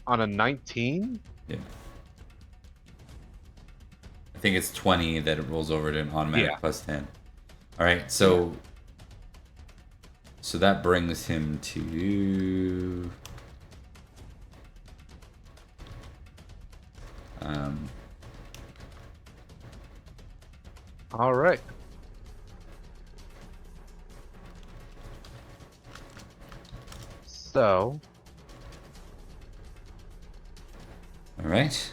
On a 19? Yeah. I think it's 20 that it rolls over to an automatic Yeah. +10. All right, so that brings him to All right. So, all right.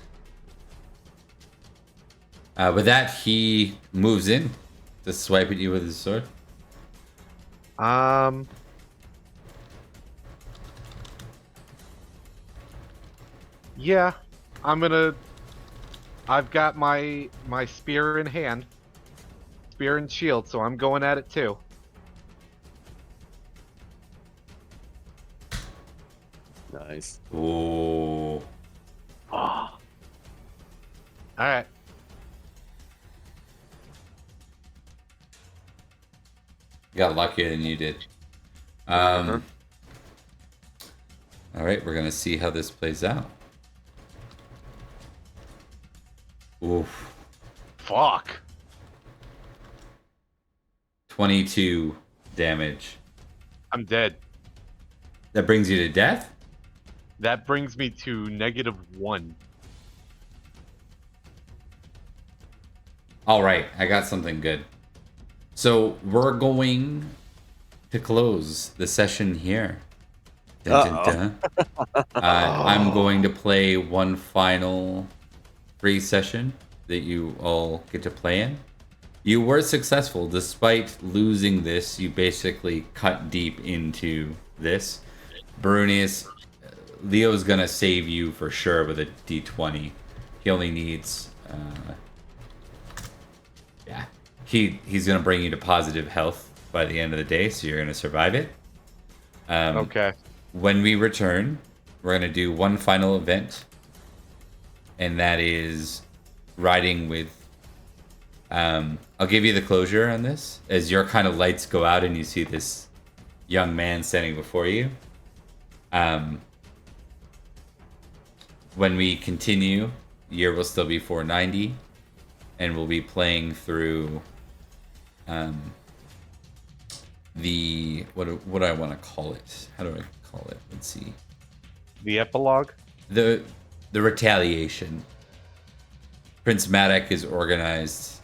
With that, he moves in to swipe at you with his sword. yeah, I've got my spear in hand, spear and shield, so I'm going at it too. Nice. Oh. All right. You got luckier than you did. Uh-huh. All right, we're gonna see how this plays out. Oof. Fuck. 22 damage. I'm dead. That brings you to death? That brings me to -1. All right, I got something good. So we're going to close the session here. Dun, dun, dun. I'm going to play one final free session that you all get to play in. You were successful despite losing this. You basically cut deep into this. Barunius, Leo's gonna save you for sure with a d20. He only needs, yeah. He's gonna bring you to positive health by the end of the day, so you're gonna survive it. Okay. When we return, we're gonna do one final event, and that is riding with. I'll give you the closure on this as your kind of lights go out and you see this young man standing before you. When we continue, year will still be 490, and we'll be playing through the what do I want to call it? How do I call it? Let's see. The epilogue. The retaliation. Prince Madoc is organized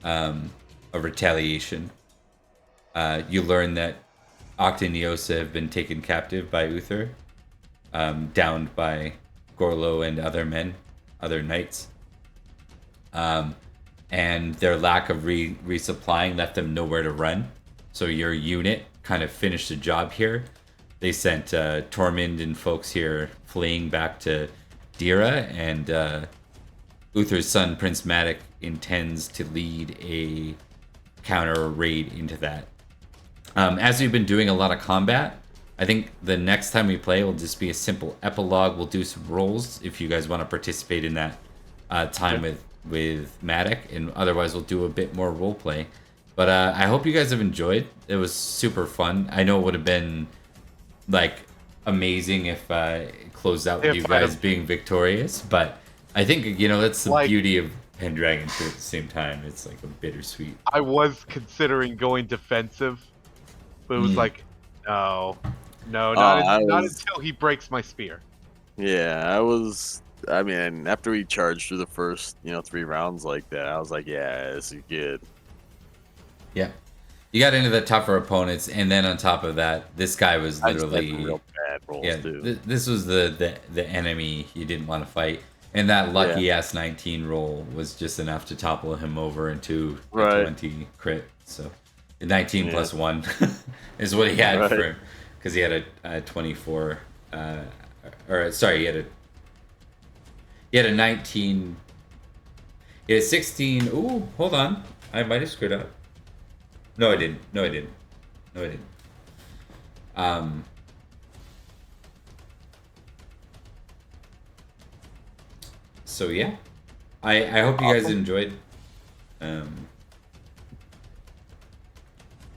a retaliation. You learn that Octa and Eosa have been taken captive by Uther, downed by Gorlo and other men, other knights. And their lack of resupplying left them nowhere to run. So your unit kind of finished the job here. They sent Tormund and folks here fleeing back to Dira, and Uther's son, Prince Madoc, intends to lead a counter raid into that. As we've been doing a lot of combat, I think the next time we play will just be a simple epilogue. We'll do some rolls if you guys want to participate in that time with Madoc, and otherwise we'll do a bit more role play. But I hope you guys have enjoyed. It was super fun. I know it would have been like amazing if it closed out with you guys being victorious, but I think, you know, that's the beauty of Pendragon too at the same time. It's like a bittersweet. I was considering going defensive, but it was like, no, not until he breaks my spear. Yeah, I mean, after we charged through the first, 3 rounds like that, I was like, yeah, this is good. Yeah. You got into the tougher opponents, and then on top of that, this guy was literally real bad rolls too. This was the enemy you didn't want to fight. And that lucky ass 19 roll was just enough to topple him over into a 20 crit. So 19 plus 1 is what he had for him, because he had a 24. Or sorry, he had a 19. He had a 16. Ooh, hold on, I might have screwed up. No, I didn't. So yeah, I hope you guys Awesome. enjoyed.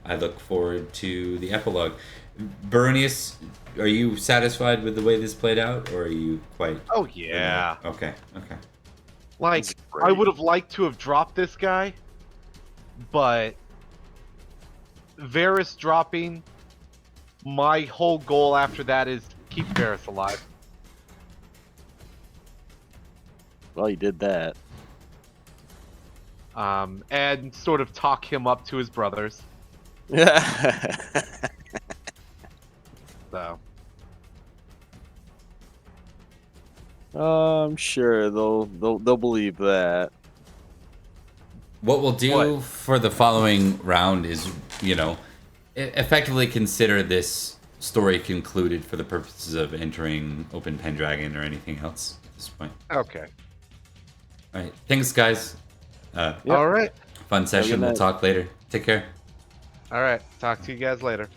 I look forward to the epilogue. Bernius, are you satisfied with the way this played out, or are you quite? Oh yeah. Okay. Okay. Like, That's I great. would have liked to have dropped this guy, but Varys dropping, my whole goal after that is keep Varys alive. Well, you did that. And sort of talk him up to his brothers. Yeah. So, I'm sure they'll believe that. What we'll do What? for the following round is, effectively consider this story concluded for the purposes of entering Open Pendragon or anything else at this point. okay. All right. Thanks, guys. Yep. All right. Fun session. We'll night. talk later. Take care. All right. Talk to you guys later.